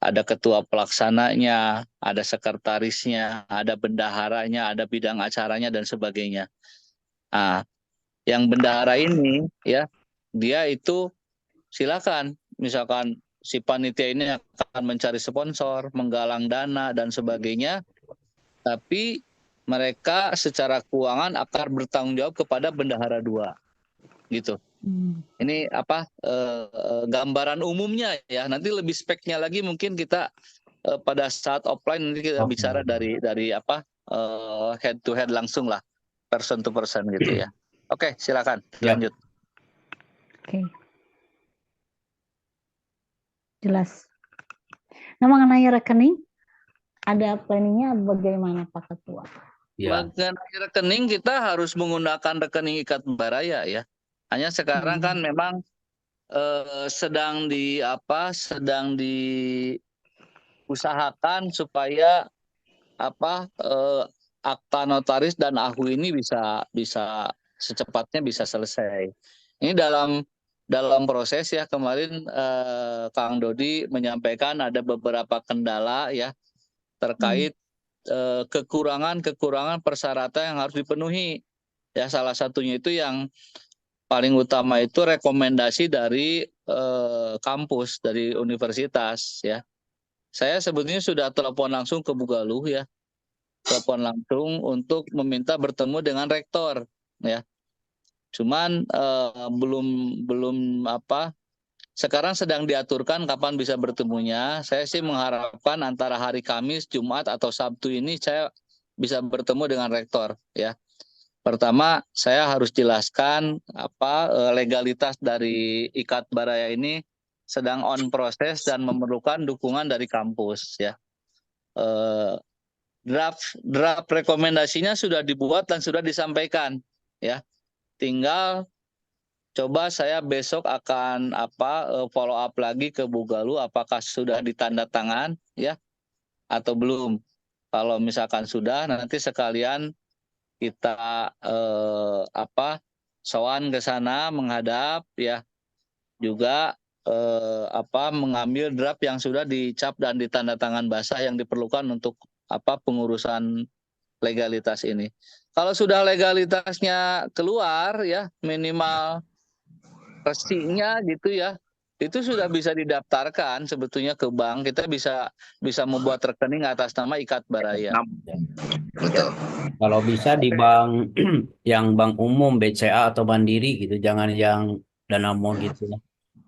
B: Ada ketua pelaksananya, ada sekretarisnya, ada bendaharanya, ada bidang acaranya dan sebagainya. Nah, yang bendahara ini ya, dia itu silakan misalkan si panitia ini akan mencari sponsor, menggalang dana dan sebagainya, tapi mereka secara keuangan akan bertanggung jawab kepada bendahara 2 gitu. Ini gambaran umumnya ya. Nanti lebih speknya lagi mungkin kita pada saat offline nanti kita bicara dari head to head langsung lah, person to person gitu ya. Oke, silakan lanjut.
E: Oke. Jelas. Nah, mengenai rekening ada planningnya bagaimana Pak Ketua?
B: Ya. Mengenai rekening kita harus menggunakan rekening Ikat Baraya ya. Hanya sekarang kan memang sedang diusahakan supaya akta notaris dan AHU ini bisa secepatnya bisa selesai. Ini dalam proses ya. Kemarin Kang Dodi menyampaikan ada beberapa kendala ya terkait kekurangan persyaratan yang harus dipenuhi. Ya, salah satunya itu yang paling utama itu rekomendasi dari kampus, dari universitas ya. Saya sebetulnya sudah telepon langsung ke Bugaluh ya. Telepon langsung untuk meminta bertemu dengan rektor ya. Cuman belum sekarang sedang diaturkan kapan bisa bertemunya. Saya sih mengharapkan antara hari Kamis, Jumat atau Sabtu ini saya bisa bertemu dengan rektor ya. Pertama, saya harus jelaskan legalitas dari Ikat Baraya ini sedang on proses dan memerlukan dukungan dari kampus ya. Draft rekomendasinya sudah dibuat dan sudah disampaikan ya. Tinggal coba saya besok akan follow up lagi ke Bugaluh apakah sudah ditandatangan ya atau belum. Kalau misalkan sudah, nanti sekalian kita sowan ke sana menghadap ya, juga mengambil draft yang sudah dicap dan ditandatangan basah yang diperlukan untuk pengurusan legalitas ini. Kalau sudah legalitasnya keluar ya, minimal resminya gitu ya, itu sudah bisa didaftarkan sebetulnya ke bank. Kita bisa membuat rekening atas nama Ikat Baraya.
A: Betul.
H: Kalau bisa di bank yang bank umum BCA atau Mandiri gitu, jangan yang Danamo gitu lah,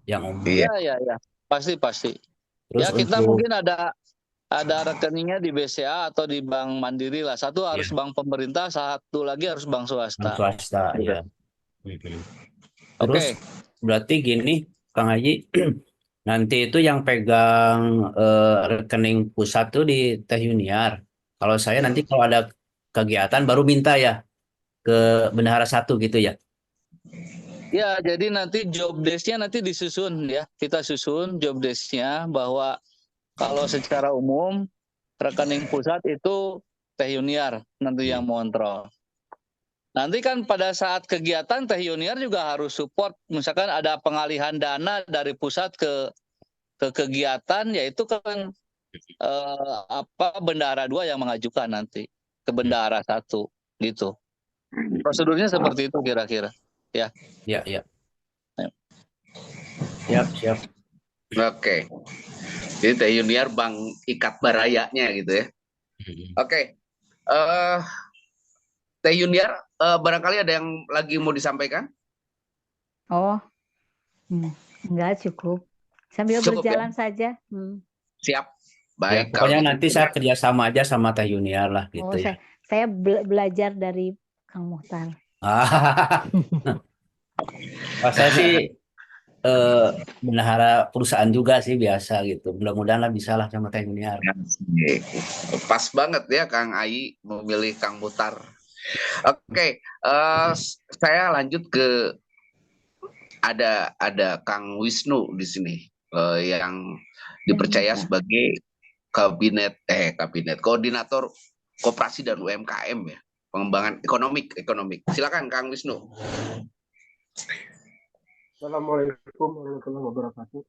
H: yang umum.
B: Iya, pasti.
H: Terus
B: ya kita mungkin ada rekeningnya di BCA atau di bank Mandiri lah. Satu harus bank pemerintah, satu lagi harus bank swasta.
H: Bank swasta, ya. Terus
B: Oke.
H: Berarti gini, Kang Haji, nanti itu yang pegang rekening pusat tuh di Teh Yuniar. Kalau saya nanti kalau ada kegiatan baru minta ya ke Bendahara 1 gitu ya.
B: Ya, jadi nanti job desk-nya nanti disusun ya. Kita susun job desk-nya bahwa kalau secara umum rekening pusat itu Teh Yuniar nanti yang mengontrol. Nanti kan pada saat kegiatan Teh Yuniar juga harus support. Misalkan ada pengalihan dana dari pusat ke kegiatan, yaitu kan bendahara 2 yang mengajukan nanti ke bendahara 1 gitu. Prosedurnya seperti itu kira-kira. Ya.
H: Ya, ya.
B: Ya.
H: Siap.
A: Oke. Jadi Teh Yuniar Bang Ikat Barayanya gitu ya. Oke. Teh Yuniar, barangkali ada yang lagi mau disampaikan?
E: Oh, enggak cukup. Sambil
A: Cukup
E: berjalan
A: ya?
E: saja.
A: Siap.
H: Ya,
A: Baik, kalau
H: pokoknya
A: gitu.
H: nanti saya kerjasama aja sama Teh Yuniar lah gitu ya.
E: Saya belajar dari Kang Muhtar.
H: Saya sih bendahara perusahaan juga sih biasa gitu. Mudah-mudahan lah bisa lah sama Teh Yuniar.
A: Pas banget ya Kang Ai memilih Kang Muhtar. Oke, saya lanjut ke ada Kang Wisnu di sini yang dipercaya sebagai kabinet koordinator koperasi dan UMKM ya, pengembangan ekonomi. Silakan Kang Wisnu.
I: Assalamualaikum warahmatullahi wabarakatuh.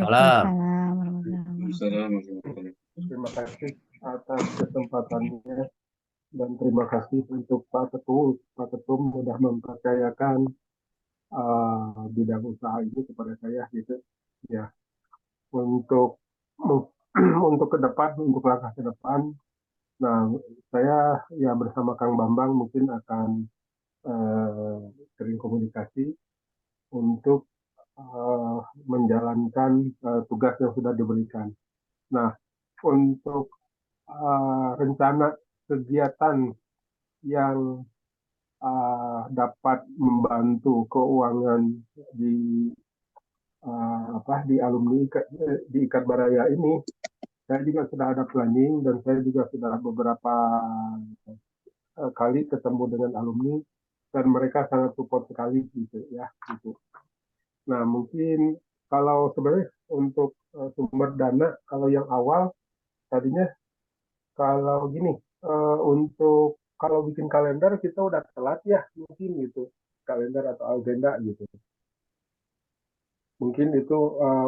E: Waalaikumsalam.
I: Terima kasih atas kesempatannya dan terima kasih untuk Pak Ketum sudah mempercayakan bidang usaha ini kepada saya gitu ya, untuk ke depan, untuk langkah ke depan. Nah, saya ya bersama Kang Bambang mungkin akan sering komunikasi untuk menjalankan tugas yang sudah diberikan. Nah, untuk rencana kegiatan yang dapat membantu keuangan di alumni di Ikat Baraya ini, saya juga sudah ada planning dan saya juga sudah beberapa kali ketemu dengan alumni dan mereka sangat support sekali gitu ya gitu. Nah, mungkin kalau sebenarnya untuk sumber dana, kalau yang awal tadinya kalau gini, untuk kalau bikin kalender kita udah telat ya mungkin gitu, kalender atau agenda gitu. Mungkin itu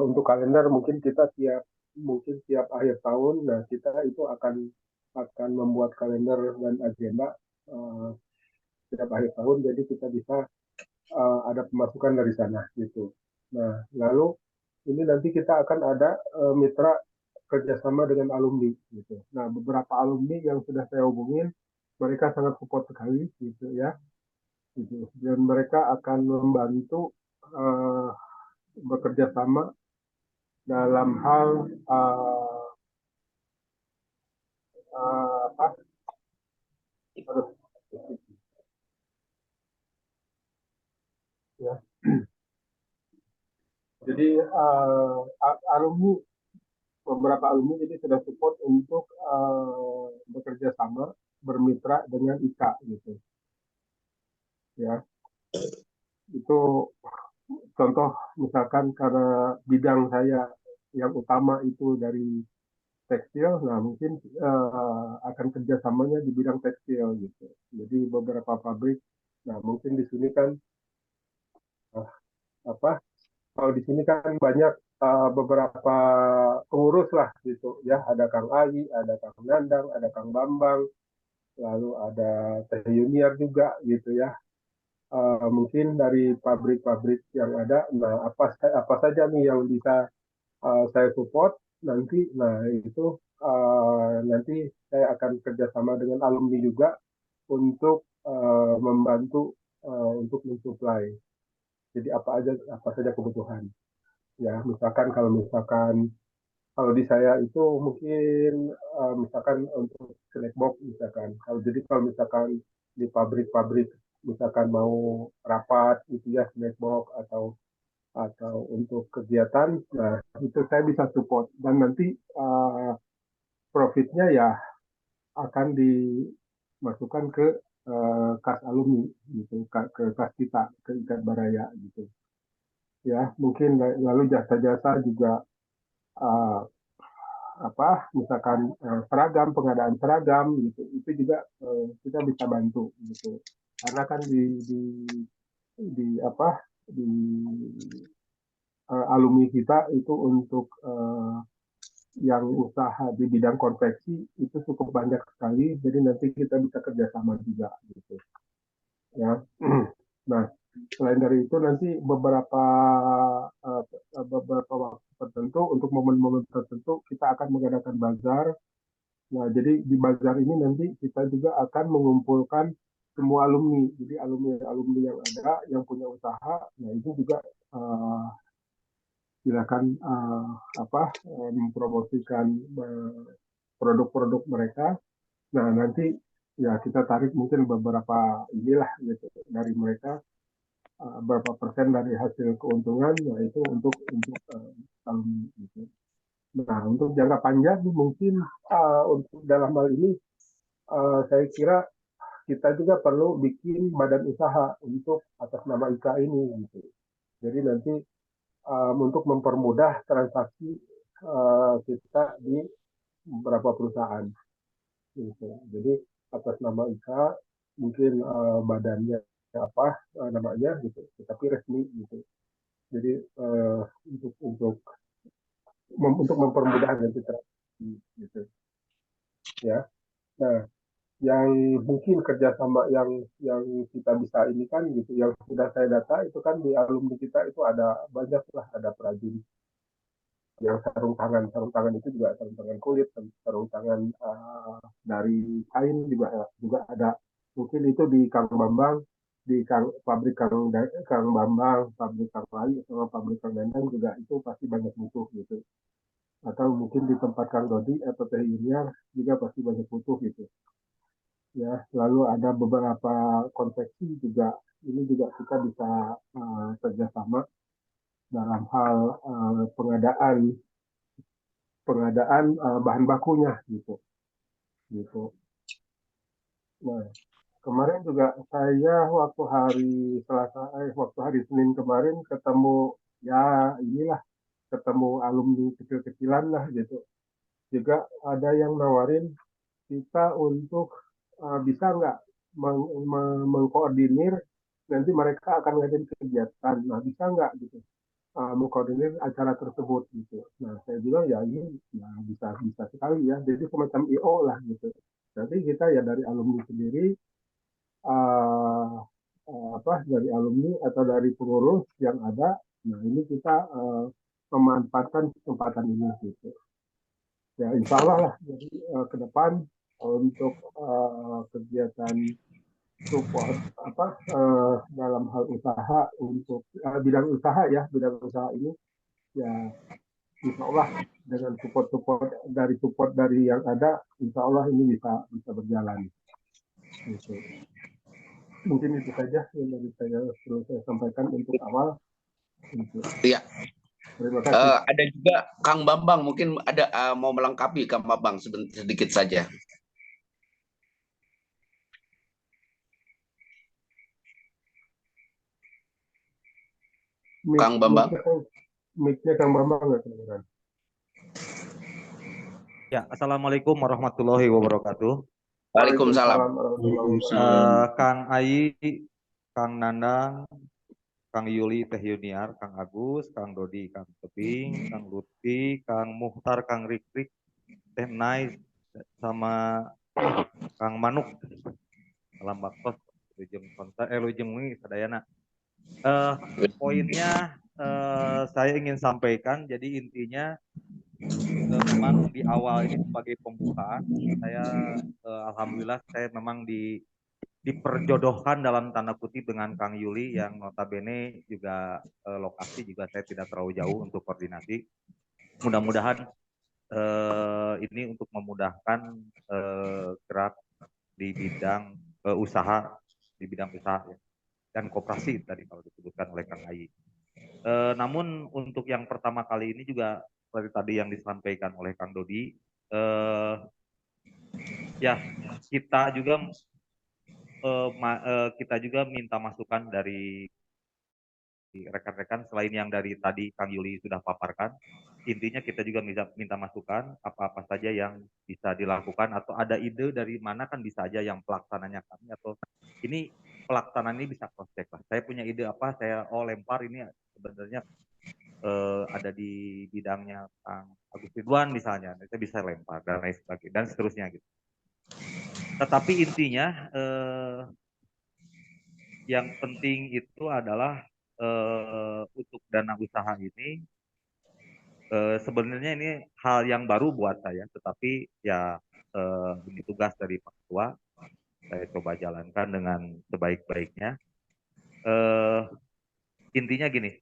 I: untuk kalender mungkin kita tiap akhir tahun, nah kita itu akan membuat kalender dan agenda tiap akhir tahun, jadi kita bisa ada pemasukan dari sana gitu. Nah, lalu ini nanti kita akan ada mitra kerjasama dengan alumni gitu. Nah, beberapa alumni yang sudah saya hubungin, mereka sangat support sekali gitu ya. Gitu. Dan mereka akan membantu bekerja sama dalam hal ya. Jadi beberapa alumni jadi sudah support untuk bekerja sama, bermitra dengan IKA gitu. Ya, itu contoh misalkan karena bidang saya yang utama itu dari tekstil, nah mungkin akan kerjasamanya di bidang tekstil gitu. Jadi beberapa pabrik, nah mungkin di sini kan kalau di sini kan banyak beberapa pengurus lah gitu ya, ada Kang Ai, ada Kang Nandang, ada Kang Bambang, lalu ada Teh Yuniar juga gitu ya. Mungkin dari pabrik-pabrik yang ada, nah apa saja nih yang bisa saya support nanti, nah itu nanti saya akan kerjasama dengan alumni juga untuk membantu untuk mensuplai. Jadi apa saja kebutuhan. Ya, misalkan kalau di saya itu mungkin misalkan untuk snack box misalkan. Kalau misalkan di pabrik-pabrik misalkan mau rapat gitu ya, snack box atau untuk kegiatan, nah itu saya bisa support dan nanti profitnya ya akan dimasukkan ke kas alumni gitu, ke kas kita, ke Ikat Baraya gitu. Ya, mungkin lalu jasa-jasa juga misalkan seragam, pengadaan seragam gitu, itu juga kita bisa bantu gitu. Karena kan di alumni kita itu untuk yang usaha di bidang konveksi itu cukup banyak sekali, jadi nanti kita bisa kerjasama juga gitu ya. Nah, selain dari itu nanti beberapa waktu tertentu untuk momen-momen tertentu kita akan mengadakan bazar. Nah, jadi di bazar ini nanti kita juga akan mengumpulkan semua alumni. Jadi alumni yang ada yang punya usaha, nah itu juga silakan mempromosikan produk-produk mereka. Nah, nanti ya kita tarik mungkin beberapa inilah gitu dari mereka, berapa persen dari hasil keuntungan, nah itu untuk alumni gitu. Nah, untuk jangka panjang mungkin untuk dalam hal ini saya kira kita juga perlu bikin badan usaha untuk atas nama IKA ini gitu. Jadi nanti untuk mempermudah transaksi kita di beberapa perusahaan gitu. Jadi atas nama IKA mungkin badannya apa namanya gitu, tetapi resmi gitu. Jadi untuk mempermudah nanti transaksi gitu ya. Nah, yang mungkin kerjasama yang kita bisa ini kan gitu, yang sudah saya data itu kan di alumni kita itu ada banyak lah, ada prajurit yang sarung tangan itu juga sarung tangan kulit, sarung tangan dari kain juga ada. Mungkin itu di Kang Bambang, di pabrik Kang Bambang, pabrik Kang Layu sama pabrik Kang Dandang juga itu pasti banyak butuh gitu. Atau mungkin di tempat Kang Dodi atau Teh Ilyar juga pasti banyak butuh gitu ya. Lalu ada beberapa konveksi juga, ini juga kita bisa kerjasama dalam hal pengadaan bahan bakunya gitu. Nah, kemarin juga saya waktu hari Senin kemarin ketemu ya inilah, ketemu alumni kecil-kecilan lah gitu. Juga ada yang nawarin kita untuk bisa nggak mengkoordinir, nanti mereka akan ngadain kegiatan, nah bisa nggak gitu mengkoordinir acara tersebut gitu. Nah, saya bilang ya ini ya bisa bisa sekali ya, jadi semacam IO lah gitu. Nanti kita ya dari alumni sendiri, uh, dari alumni atau dari pengurus yang ada, nah ini kita memanfaatkan kesempatan ini gitu. Ya insya Allah lah, jadi ke depan untuk kegiatan support dalam hal usaha untuk bidang usaha ini ya insya Allah dengan support dari yang ada, insya Allah ini bisa berjalan gitu. Mungkin itu saja yang perlu saya sampaikan untuk awal gitu.
A: Iya.
I: Terima kasih.
A: Ada juga Kang Bambang, mungkin ada mau melengkapi Kang Bambang sedikit saja. Kang Bambang.
I: Mic-nya Kang Bambang nggak kedengeran.
J: Ya, Assalamualaikum warahmatullahi wabarakatuh.
A: Waalaikumsalam.
J: Kang Ayi, Kang Nandang, Kang Yuli, Teh Yuniar, Kang Agus, Kang Dodi, Kang Tebing, Kang Lutfi, Kang Muhtar, Kang Rikrik, Teh Nais, sama Kang Manuk. Salam baksos, Lujeng ini sadayana. Poinnya saya ingin sampaikan, jadi intinya memang di awal ini sebagai pembukaan, saya alhamdulillah saya memang diperjodohkan dalam tanda kutip dengan Kang Yuli yang notabene juga lokasi juga saya tidak terlalu jauh untuk koordinasi. Mudah-mudahan ini untuk memudahkan gerak di bidang usaha, di bidang usaha ya, dan koperasi tadi kalau disebutkan oleh Kang Ayi. Namun untuk yang pertama kali ini juga seperti tadi yang disampaikan oleh Kang Dodi, ya kita juga minta masukan dari rekan-rekan selain yang dari tadi Kang Yuli sudah paparkan. Intinya kita juga minta masukan apa-apa saja yang bisa dilakukan atau ada ide dari mana kan bisa aja yang pelaksananya kami atau ini pelaksanaan ini bisa cross check lah. Saya punya ide apa, saya lempar ini sebenarnya ada di bidangnya Kang Agus Ridwan misalnya, saya bisa lempar dan lain sebagainya dan seterusnya gitu. Tetapi intinya yang penting itu adalah untuk dana usaha ini sebenarnya ini hal yang baru buat saya, tetapi ya ini tugas dari Pak Ketua, saya coba jalankan dengan sebaik-baiknya. Intinya gini,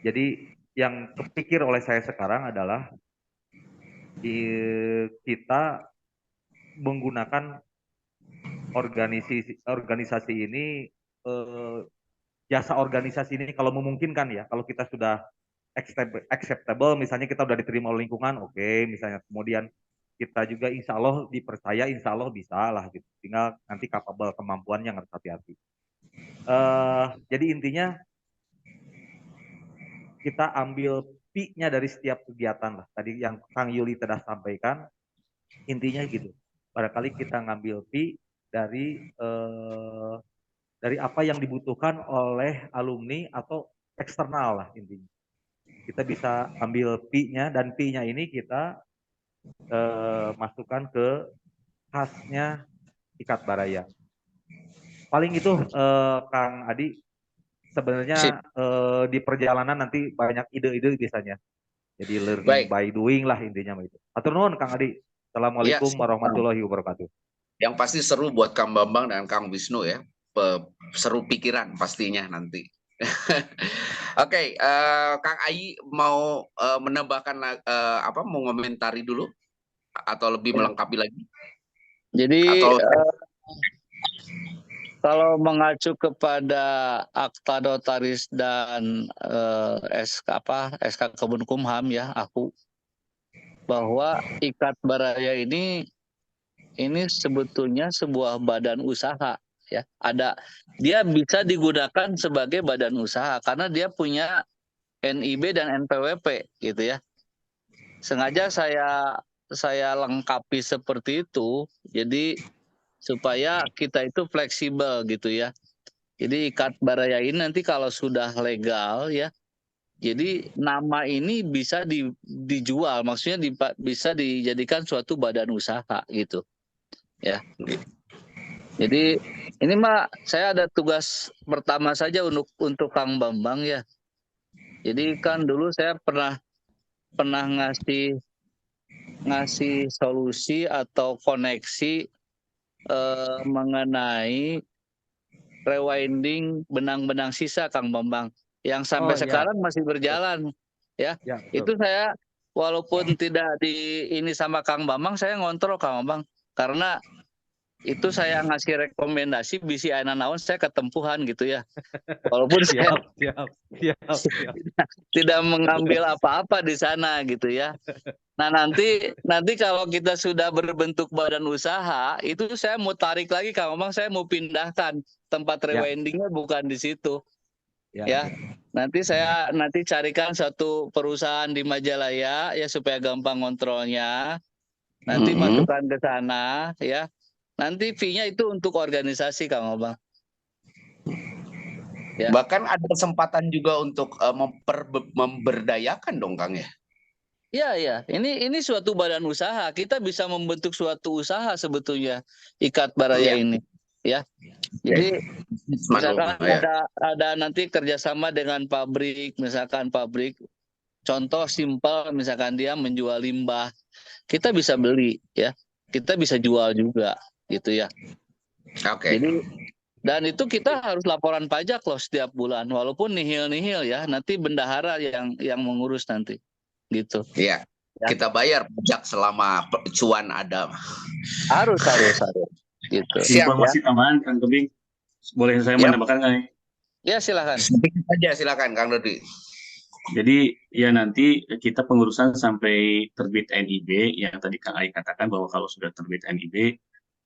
J: jadi yang kepikir oleh saya sekarang adalah kita menggunakan organisasi ini, jasa organisasi ini kalau memungkinkan ya, kalau kita sudah acceptable, misalnya kita udah diterima oleh lingkungan, oke, misalnya kemudian kita juga insya Allah dipercaya, insya Allah bisa lah gitu, tinggal nanti capable kemampuannya harus hati-hati. Jadi intinya kita ambil P-nya dari setiap kegiatan lah. Tadi yang Kang Yuli telah sampaikan, intinya gitu. Barangkali kita ngambil P dari apa yang dibutuhkan oleh alumni atau eksternal lah intinya. Kita bisa ambil P-nya dan P-nya ini kita masukkan ke khasnya Ikat Baraya. Paling itu Kang Adi. Sebenarnya di perjalanan nanti banyak ide-ide biasanya. Jadi learning by doing lah intinya itu. Atur nuhun Kang Adi. Assalamualaikum warahmatullahi wabarakatuh.
A: Yang pasti seru buat Kang Bambang dan Kang Wisnu ya. Seru pikiran pastinya nanti. Oke, Kang Ayi mau menambahkan mau komentari dulu atau lebih melengkapi lagi?
B: Jadi
A: atau
B: kalau mengacu kepada akta notaris dan SK Kemenkumham ya, aku bahwa Ikat Baraya ini sebetulnya sebuah badan usaha ya. Dia bisa digunakan sebagai badan usaha karena dia punya NIB dan NPWP gitu ya. Sengaja saya lengkapi seperti itu. Jadi supaya kita itu fleksibel gitu ya. Jadi Ikat Baraya ini nanti kalau sudah legal ya, jadi nama ini bisa dijual, maksudnya bisa dijadikan suatu badan usaha gitu ya. Jadi ini saya ada tugas pertama saja untuk Kang Bambang ya. Jadi kan dulu saya pernah ngasih solusi atau koneksi mengenai rewinding benang-benang sisa Kang Bambang yang sampai sekarang masih berjalan ya. Itu saya walaupun tidak ini sama Kang Bambang, saya ngontrol Kang Bambang karena itu saya ngasih rekomendasi bisi ayeuna naon saya ketempuhan gitu ya. Walaupun saya tidak mengambil apa-apa di sana gitu ya. Nah nanti kalau kita sudah berbentuk badan usaha, itu saya mau tarik lagi Kang Bambang, saya mau pindahkan tempat rewindingnya bukan di situ. Ya. Nanti saya carikan satu perusahaan di Majalaya ya supaya gampang kontrolnya. Nanti masukkan ke sana ya. Nanti fee-nya itu untuk organisasi Kang Bambang.
A: Ya. Bahkan ada kesempatan juga untuk memberdayakan dong Kang ya.
B: Iya. Ini suatu badan usaha. Kita bisa membentuk suatu usaha sebetulnya Ikat Baraya ini. Ya. Jadi misalkan ada nanti kerjasama dengan pabrik, misalkan pabrik. Contoh simpel, misalkan dia menjual limbah, kita bisa beli ya. Kita bisa jual juga gitu ya.
A: Oke.
B: Jadi dan itu kita harus laporan pajak loh setiap bulan, walaupun nihil ya. Nanti bendahara yang mengurus nanti. Gitu.
A: Iya. Kita bayar pajak selama cuan ada.
B: Harus. Gitu.
C: Informasi tambahan Kang Tobing, boleh saya menambahkan nggak?
B: Ya silakan.
A: Silakan Kang Dodi.
C: Jadi ya nanti kita pengurusan sampai terbit NIB yang tadi Kang Ai katakan bahwa kalau sudah terbit NIB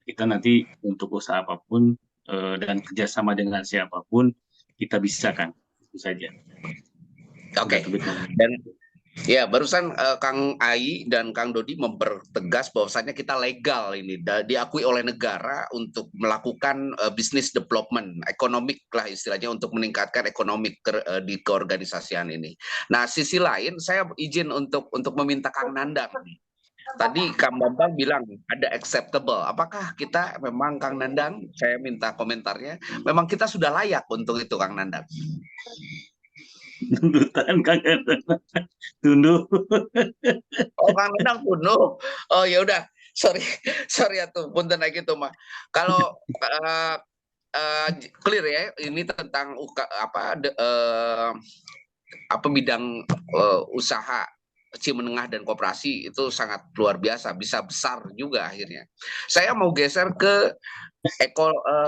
C: kita nanti untuk usaha apapun dan kerjasama dengan siapapun kita bisa kan, itu saja.
A: Oke. Ya, barusan Kang Ai dan Kang Dodi mempertegas bahwasannya kita legal ini diakui oleh negara untuk melakukan business development, ekonomik lah istilahnya untuk meningkatkan ekonomi di keorganisasian ini. Nah, sisi lain saya izin untuk meminta Kang Nandang. Tadi Kang Bambang bilang ada acceptable. Apakah kita memang Kang Nandang? Saya minta komentarnya. Memang kita sudah layak untuk itu, Kang Nandang.
C: Tuntutan Kang tunduk.
A: Oh, Kang Nandang tunduk. Oh ya udah, sorry ya tuh, punten lagi tuh mah. Kalau clear ya, ini tentang apa bidang usaha kecil menengah dan koperasi itu sangat luar biasa, bisa besar juga akhirnya. Saya mau geser ke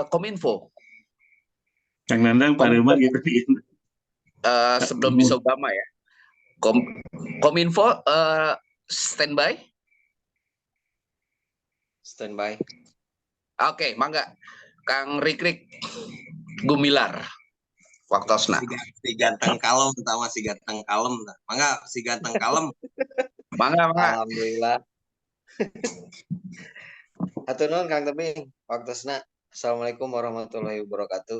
A: Kominfo.
C: Kang Nandang Pak Remar gitu.
A: Sebelum bisa Obama ya. Kominfo standby.
G: Standby.
A: Oke, mangga. Kang Rikrik Gumilar. Waktosna.
G: Si ganteng kalem sama si ganteng kalem. Mangga si ganteng kalem.
A: Mangga.
G: Alhamdulillah. Atur nuhun Kang Tebing. Waktosna. Assalamualaikum warahmatullahi wabarakatuh.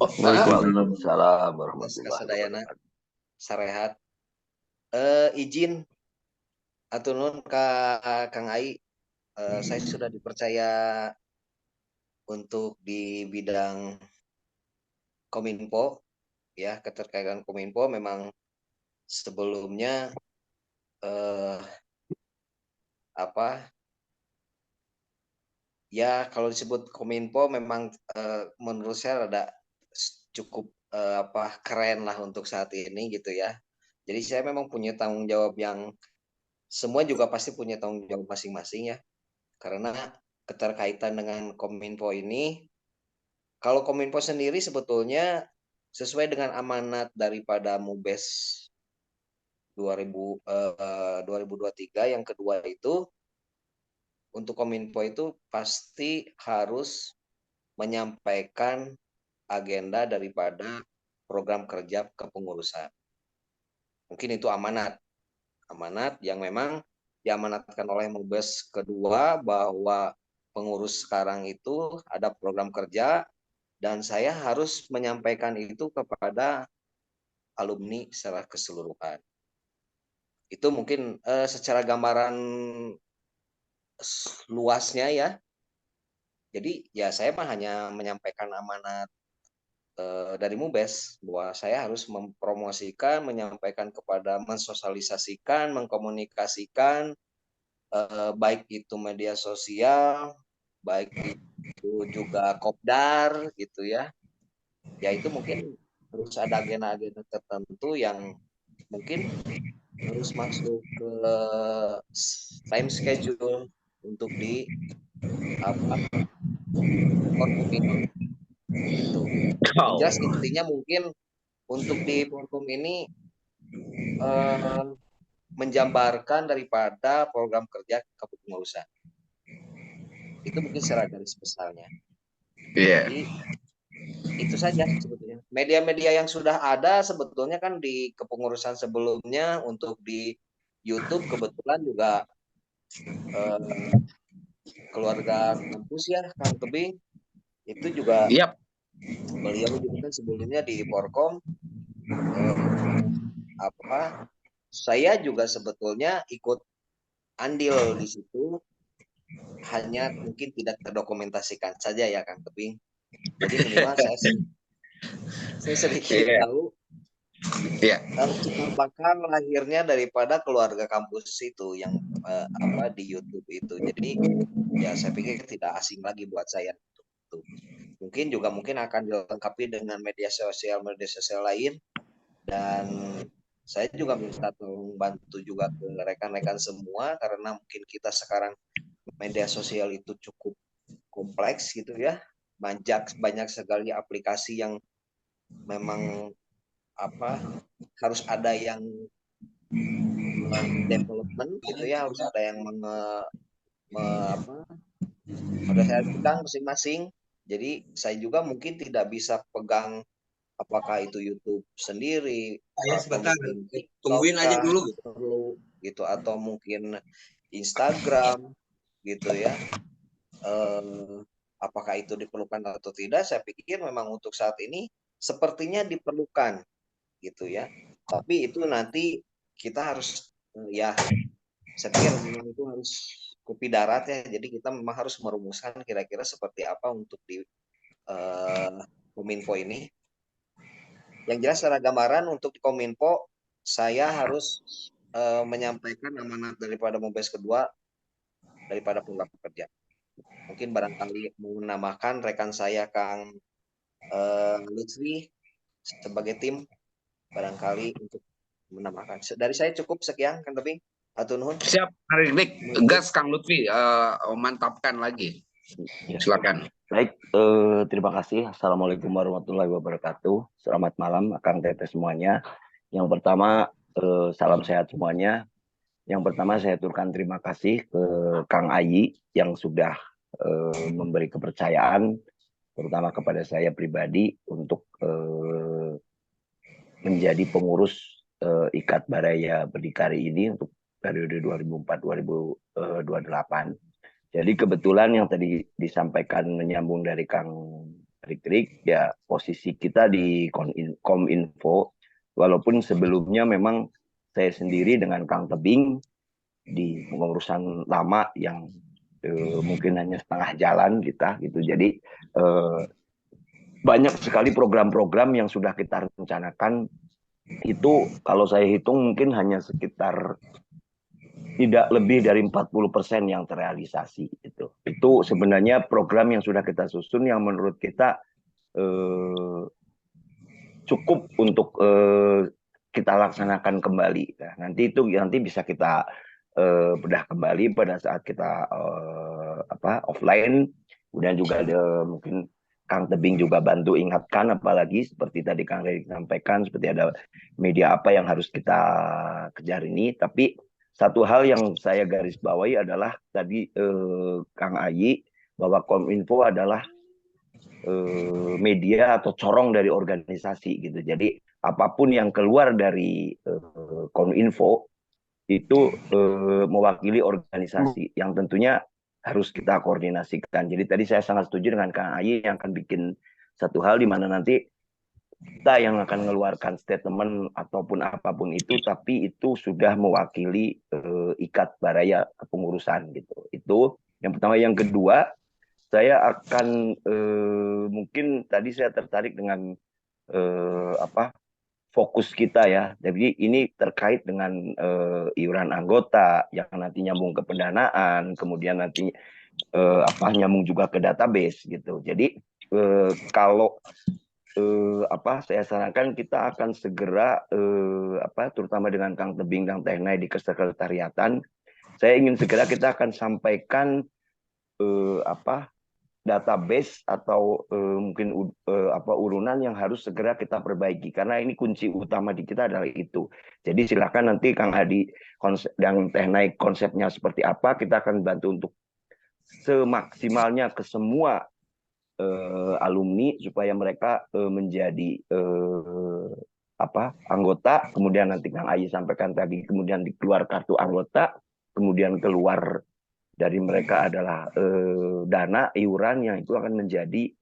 F: Waalaikumsalam warahmatullahi
G: wabarakatuh. Sarehat. Izin atur nuhun Kang Ai. Saya sudah dipercaya untuk di bidang Kominfo, ya, keterkaitan Kominfo memang sebelumnya ya kalau disebut Kominfo memang menurut saya ada cukup keren lah untuk saat ini gitu ya. Jadi saya memang punya tanggung jawab yang semua juga pasti punya tanggung jawab masing-masing ya. Karena keterkaitan dengan Kominfo ini, kalau Kominfo sendiri sebetulnya sesuai dengan amanat daripada MUBES 2023 yang kedua itu, untuk Kominfo itu pasti harus menyampaikan agenda daripada program kerja kepengurusan. Mungkin itu amanat yang memang diamanatkan oleh MUBES kedua bahwa pengurus sekarang itu ada program kerja dan saya harus menyampaikan itu kepada alumni secara keseluruhan. Itu mungkin secara gambaran luasnya ya. Jadi ya saya mah hanya menyampaikan amanat dari MUBES bahwa saya harus mempromosikan, menyampaikan kepada, mensosialisasikan, mengkomunikasikan baik itu media sosial, baik itu juga kopdar gitu ya. Ya itu mungkin harus ada agenda-agenda tertentu yang mungkin harus masuk ke time schedule untuk di forum ini. Itu. Jelas intinya mungkin untuk di forum ini menjabarkan daripada program kerja kepengurusan. Itu mungkin secara garis besarnya. Jadi itu saja sebetulnya. Media-media yang sudah ada sebetulnya kan di kepengurusan sebelumnya untuk di YouTube kebetulan juga keluarga kampus ya Kang Tebing itu juga beliau juga kan sebelumnya di Porkom saya juga sebetulnya ikut andil di situ, hanya mungkin tidak terdokumentasikan saja ya Kang Tebing. Jadi minimal saya sedikit tahu cikal bakal lahirnya daripada keluarga kampus itu yang di YouTube itu. Jadi ya saya pikir tidak asing lagi buat saya itu. Mungkin akan dilengkapi dengan media sosial lain, dan saya juga minta tolong bantu juga ke rekan-rekan semua karena mungkin kita sekarang media sosial itu cukup kompleks gitu ya, banyak sekali aplikasi yang memang harus ada yang development gitu ya, harus ada yang ada saya pegang masing-masing. Jadi saya juga mungkin tidak bisa pegang apakah itu YouTube sendiri atau
K: sebentar,
G: mungkin
K: tungguin aja dulu
G: perlu gitu, atau mungkin Instagram gitu ya. Apakah itu diperlukan atau tidak? Saya pikir memang untuk saat ini sepertinya diperlukan gitu ya. Tapi itu nanti kita harus ya, saya pikir memang itu harus kopi darat ya. Jadi kita memang harus merumuskan kira-kira seperti apa untuk di Kominfo ini. Yang jelas secara gambaran untuk di Kominfo, saya harus menyampaikan amanat daripada Mubes kedua daripada program pekerja. Mungkin barangkali mau menambahkan rekan saya Kang Lutfi sebagai tim, barangkali untuk menambahkan. Dari saya cukup sekian, Kang Tebing. Atunhun.
A: Siap, Hari Dik. Gas Kang Lutfi, mantapkan lagi. Silakan.
F: Baik, terima kasih. Assalamualaikum warahmatullahi wabarakatuh. Selamat malam, Kang Tete semuanya. Yang pertama, salam sehat semuanya. Yang pertama saya aturkan terima kasih ke Kang Ayi yang sudah memberi kepercayaan, terutama kepada saya pribadi, untuk menjadi pengurus Ikat Baraya Berdikari ini untuk periode 2004-2028. Jadi kebetulan yang tadi disampaikan menyambung dari Kang Rik, ya posisi kita di Kominfo, walaupun sebelumnya memang saya sendiri dengan Kang Tebing di pengurusan lama yang mungkin hanya setengah jalan kita gitu. Jadi banyak sekali program-program yang sudah kita rencanakan, itu kalau saya hitung mungkin hanya sekitar tidak lebih dari 40% yang terrealisasi. Itu sebenarnya program yang sudah kita susun yang menurut kita cukup untuk kita laksanakan kembali. Nah, nanti bisa kita bedah kembali pada saat kita offline. Kemudian juga mungkin Kang Tebing juga bantu ingatkan, apalagi seperti tadi Kang Rik sampaikan, seperti ada media apa yang harus kita kejar ini. Tapi satu hal yang saya garis bawahi adalah tadi Kang Ayi, bahwa Kominfo adalah media atau corong dari organisasi gitu. Jadi apapun yang keluar dari Kominfo itu mewakili organisasi yang tentunya harus kita koordinasikan. Jadi tadi saya sangat setuju dengan Kang Ayi yang akan bikin satu hal di mana nanti kita yang akan mengeluarkan statement ataupun apapun itu, tapi itu sudah mewakili Ikat Baraya kepengurusan gitu. Itu yang pertama. Yang kedua, saya akan mungkin tadi saya tertarik dengan fokus kita ya. Jadi ini terkait dengan iuran anggota yang nanti nyambung ke pendanaan, kemudian nanti nyambung juga ke database gitu. Jadi kalau saya sarankan kita akan segera terutama dengan Kang Tebing dan Teknai di kesekretariatan, saya ingin segera kita akan sampaikan database atau mungkin urunan yang harus segera kita perbaiki, karena ini kunci utama di kita adalah itu. Jadi silakan nanti Kang Hadi dan Teknai konsepnya seperti apa, kita akan bantu untuk semaksimalnya ke semua alumni supaya mereka menjadi anggota. Kemudian nanti Kang Ayi sampaikan tadi, kemudian dikeluar kartu anggota, kemudian keluar dari mereka adalah dana iuran yang itu akan menjadi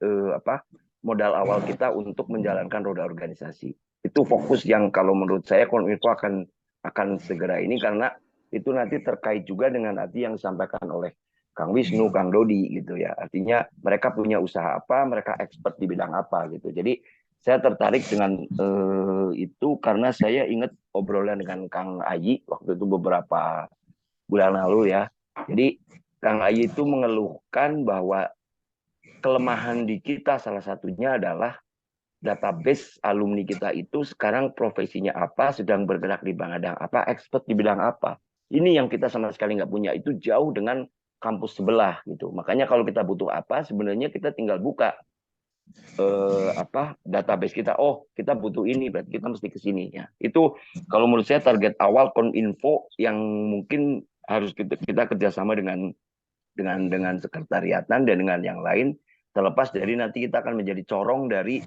F: modal awal kita untuk menjalankan roda organisasi. Itu fokus yang kalau menurut saya Kominfo akan segera ini, karena itu nanti terkait juga dengan nanti yang disampaikan oleh Kang Wisnu, Kang Dodi gitu ya. Artinya mereka punya usaha apa, mereka expert di bidang apa gitu. Jadi saya tertarik dengan itu karena saya ingat obrolan dengan Kang Ayi waktu itu beberapa bulan lalu ya. Jadi Kang Ayi itu mengeluhkan bahwa kelemahan di kita salah satunya adalah database alumni kita itu sekarang profesinya apa, sedang bergerak di bidang apa, expert di bidang apa. Ini yang kita sama sekali nggak punya, itu jauh dengan kampus sebelah gitu. Makanya kalau kita butuh apa, sebenarnya kita tinggal buka database kita. Oh, kita butuh ini, berarti kita mesti ke sini ya. Itu kalau menurut saya target awal Kominfo yang mungkin harus kita kerjasama dengan sekretariatan dan dengan yang lain, terlepas dari nanti kita akan menjadi corong dari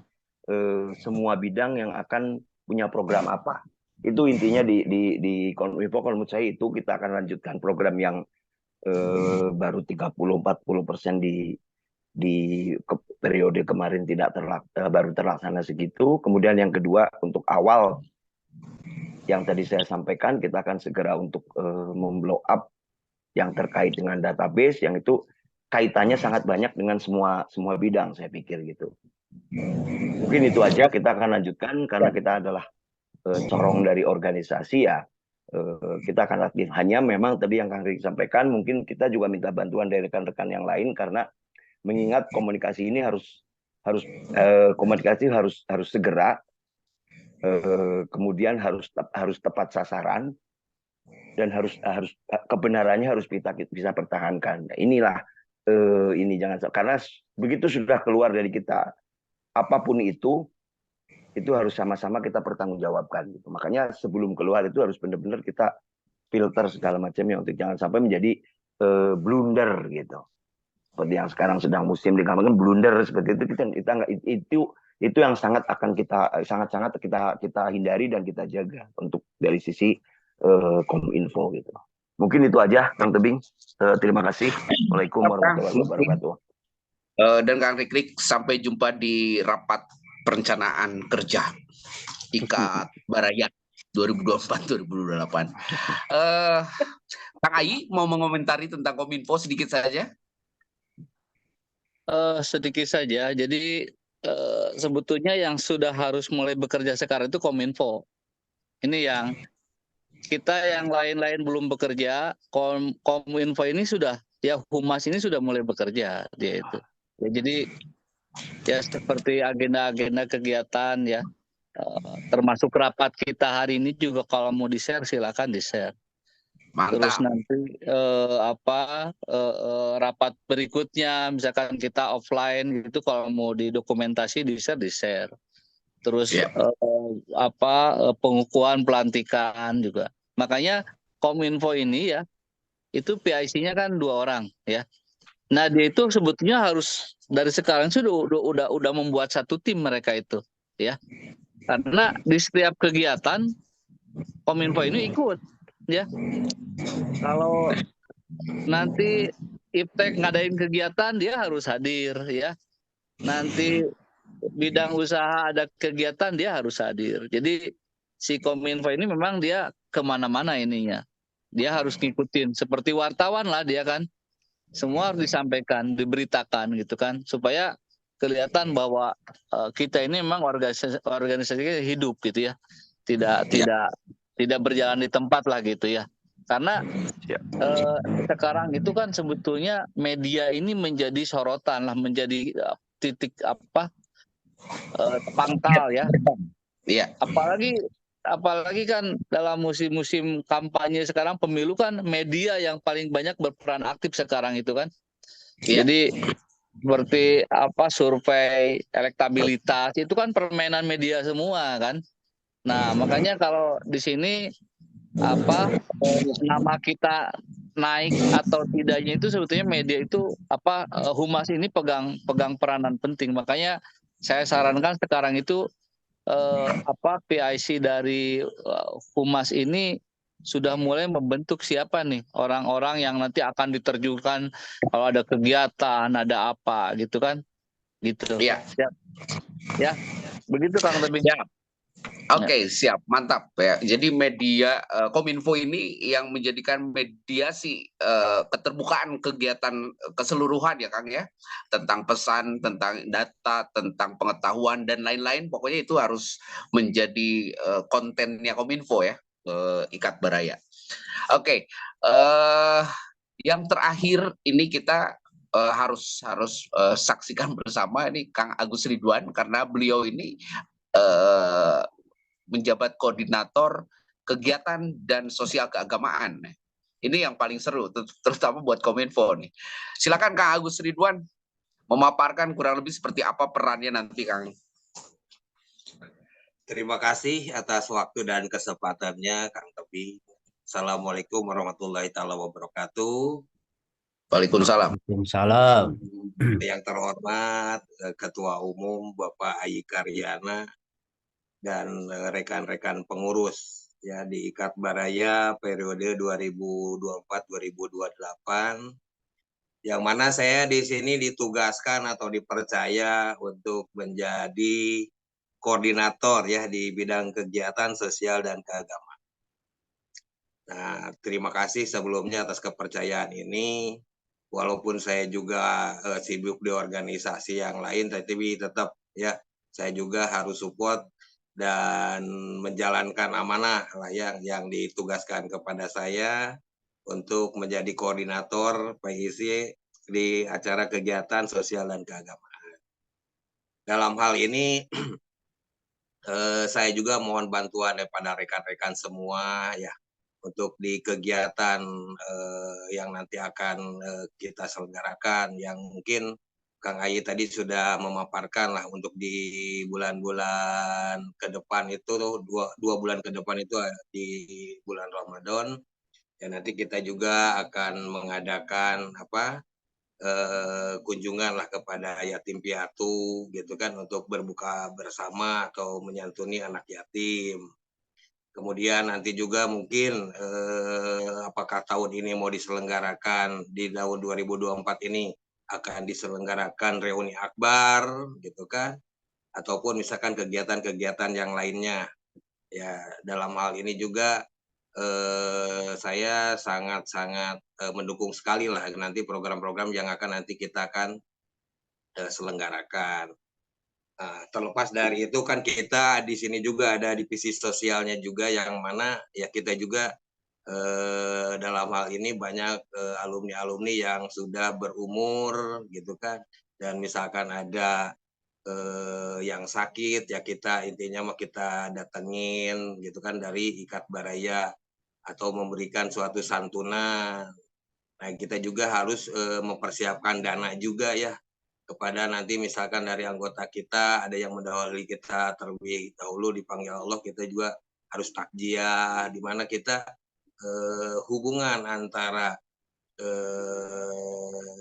F: semua bidang yang akan punya program apa. Itu intinya di Kominfo. Kalau menurut saya itu kita akan lanjutkan program yang baru 30-40% di periode kemarin baru terlaksana segitu. Kemudian yang kedua, untuk awal yang tadi saya sampaikan, kita akan segera untuk memblow up yang terkait dengan database, yang itu kaitannya sangat banyak dengan semua bidang, saya pikir gitu. Mungkin itu aja, kita akan lanjutkan karena kita adalah corong dari organisasi ya. Kita akan aktif. Hanya memang tadi yang Kang Riki sampaikan, mungkin kita juga minta bantuan dari rekan-rekan yang lain karena mengingat komunikasi ini harus segera, kemudian harus tepat sasaran, dan harus kebenarannya harus kita bisa pertahankan. Nah, inilah ini jangan, karena begitu sudah keluar dari kita, apapun itu harus sama-sama kita pertanggungjawabkan gitu. Makanya sebelum keluar itu harus benar-benar kita filter segala macamnya untuk jangan sampai menjadi blunder gitu. Seperti yang sekarang sedang musim dikatakan blunder seperti itu, itu yang sangat kita hindari dan kita jaga untuk dari sisi Kominfo gitu. Mungkin itu aja Kang Tebing. Terima kasih. Assalamualaikum warahmatullahi wabarakatuh.
A: Dan Kang Rikrik, sampai jumpa di rapat perencanaan kerja Ikat Baraya 2024-2028. Kang Ai mau mengomentari tentang Kominfo sedikit saja?
B: Sedikit saja. Jadi sebetulnya yang sudah harus mulai bekerja sekarang itu Kominfo. Ini yang kita yang lain-lain belum bekerja. Kominfo ini sudah, ya Humas ini sudah mulai bekerja dia itu. Ya, jadi ya seperti agenda-agenda kegiatan ya, termasuk rapat kita hari ini juga kalau mau di-share silakan di-share.
A: Mantap.
B: Terus nanti rapat berikutnya misalkan kita offline gitu, kalau mau didokumentasi di-share. Terus pengukuhan pelantikan juga. Makanya Kominfo ini ya, itu PIC-nya kan 2 orang ya. Nah, dia itu sebetulnya harus dari sekarang sudah membuat satu tim mereka itu ya. Karena di setiap kegiatan Kominfo ini ikut ya. Kalau nanti Iptek ngadain kegiatan dia harus hadir ya. Nanti bidang usaha ada kegiatan dia harus hadir. Jadi si Kominfo ini memang dia kemana-mana ininya. Dia harus ngikutin seperti wartawan lah dia kan. Semua harus disampaikan, diberitakan gitu kan, supaya kelihatan bahwa kita ini memang organisasi hidup gitu ya, tidak berjalan di tempat lah gitu ya. Karena sekarang itu kan sebetulnya media ini menjadi sorotan lah, menjadi titik pangkal ya.
A: Iya.
B: Apalagi kan dalam musim-musim kampanye sekarang, pemilu kan, media yang paling banyak berperan aktif sekarang itu kan.
A: Iya.
B: Jadi seperti survei elektabilitas itu kan permainan media semua kan. Nah, makanya kalau di sini nama kita naik atau tidaknya itu sebetulnya media itu Humas ini pegang peranan penting. Makanya saya sarankan sekarang itu PIC dari Humas ini sudah mulai membentuk siapa nih orang-orang yang nanti akan diterjunkan kalau ada kegiatan, ada apa gitu kan, gitu.
A: Iya.
B: Ya, begitu Kang Tebing.
A: Ya. Oke, siap, mantap ya. Jadi media Kominfo ini yang menjadikan mediasi keterbukaan kegiatan keseluruhan ya Kang ya, tentang pesan, tentang data, tentang pengetahuan dan lain-lain. Pokoknya itu harus menjadi kontennya Kominfo ya, Ikat Baraya. Oke, yang terakhir ini kita harus saksikan bersama ini Kang Agus Ridwan, karena beliau ini menjabat koordinator kegiatan dan sosial keagamaan. Ini yang paling seru, terutama buat Kominfo nih. Silakan Kang Agus Ridwan memaparkan kurang lebih seperti apa perannya nanti, Kang.
K: Terima kasih atas waktu dan kesempatannya, Kang Tebing. Assalamualaikum warahmatullahi wabarakatuh.
A: Waalaikumsalam.
H: Waalaikumsalam.
K: yang terhormat Ketua Umum Bapak Ayi Karyana dan rekan-rekan pengurus ya di Ikat Baraya periode 2024-2028, yang mana saya di sini ditugaskan atau dipercaya untuk menjadi koordinator ya di bidang kegiatan sosial dan keagamaan. Nah, terima kasih sebelumnya atas kepercayaan ini. Walaupun saya juga sibuk di organisasi yang lain, tapi tetap ya saya juga harus support dan menjalankan amanah lah yang ditugaskan kepada saya untuk menjadi koordinator PIC di acara kegiatan sosial dan keagamaan. Dalam hal ini saya juga mohon bantuan daripada rekan-rekan semua ya untuk di kegiatan yang nanti akan kita selenggarakan, yang mungkin Kang Ayi tadi sudah memaparkan lah untuk di bulan-bulan ke depan itu dua bulan ke depan itu di bulan Ramadan ya, nanti kita juga akan mengadakan kunjungan lah kepada yatim piatu gitu kan, untuk berbuka bersama atau menyantuni anak yatim. Kemudian nanti juga mungkin apakah tahun ini mau diselenggarakan di tahun 2024 ini akan diselenggarakan reuni akbar gitu kan, ataupun misalkan kegiatan-kegiatan yang lainnya. Ya, dalam hal ini juga saya sangat-sangat mendukung sekali lah nanti program-program yang akan nanti kita akan selenggarakan. Nah, terlepas dari itu kan kita di sini juga ada divisi sosialnya juga, yang mana ya kita juga dalam hal ini banyak alumni-alumni yang sudah berumur gitu kan, dan misalkan ada yang sakit ya kita intinya mau kita datengin gitu kan dari Ikat Baraya atau memberikan suatu santunan. Nah, kita juga harus mempersiapkan dana juga ya, kepada nanti misalkan dari anggota kita ada yang mendahului kita terlebih dahulu dipanggil Allah, kita juga harus takjiah, di mana kita hubungan antara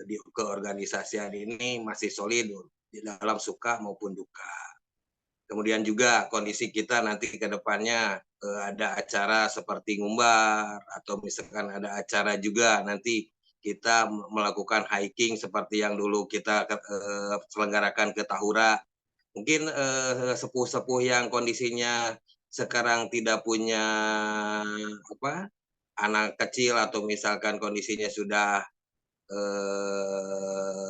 K: di keorganisasian ini masih solid di dalam suka maupun duka. Kemudian juga kondisi kita nanti ke depannya ada acara seperti ngumbar, atau misalkan ada acara juga nanti kita melakukan hiking seperti yang dulu kita selenggarakan ke Tahura. Mungkin sepuh-sepuh yang kondisinya sekarang tidak punya anak kecil, atau misalkan kondisinya sudah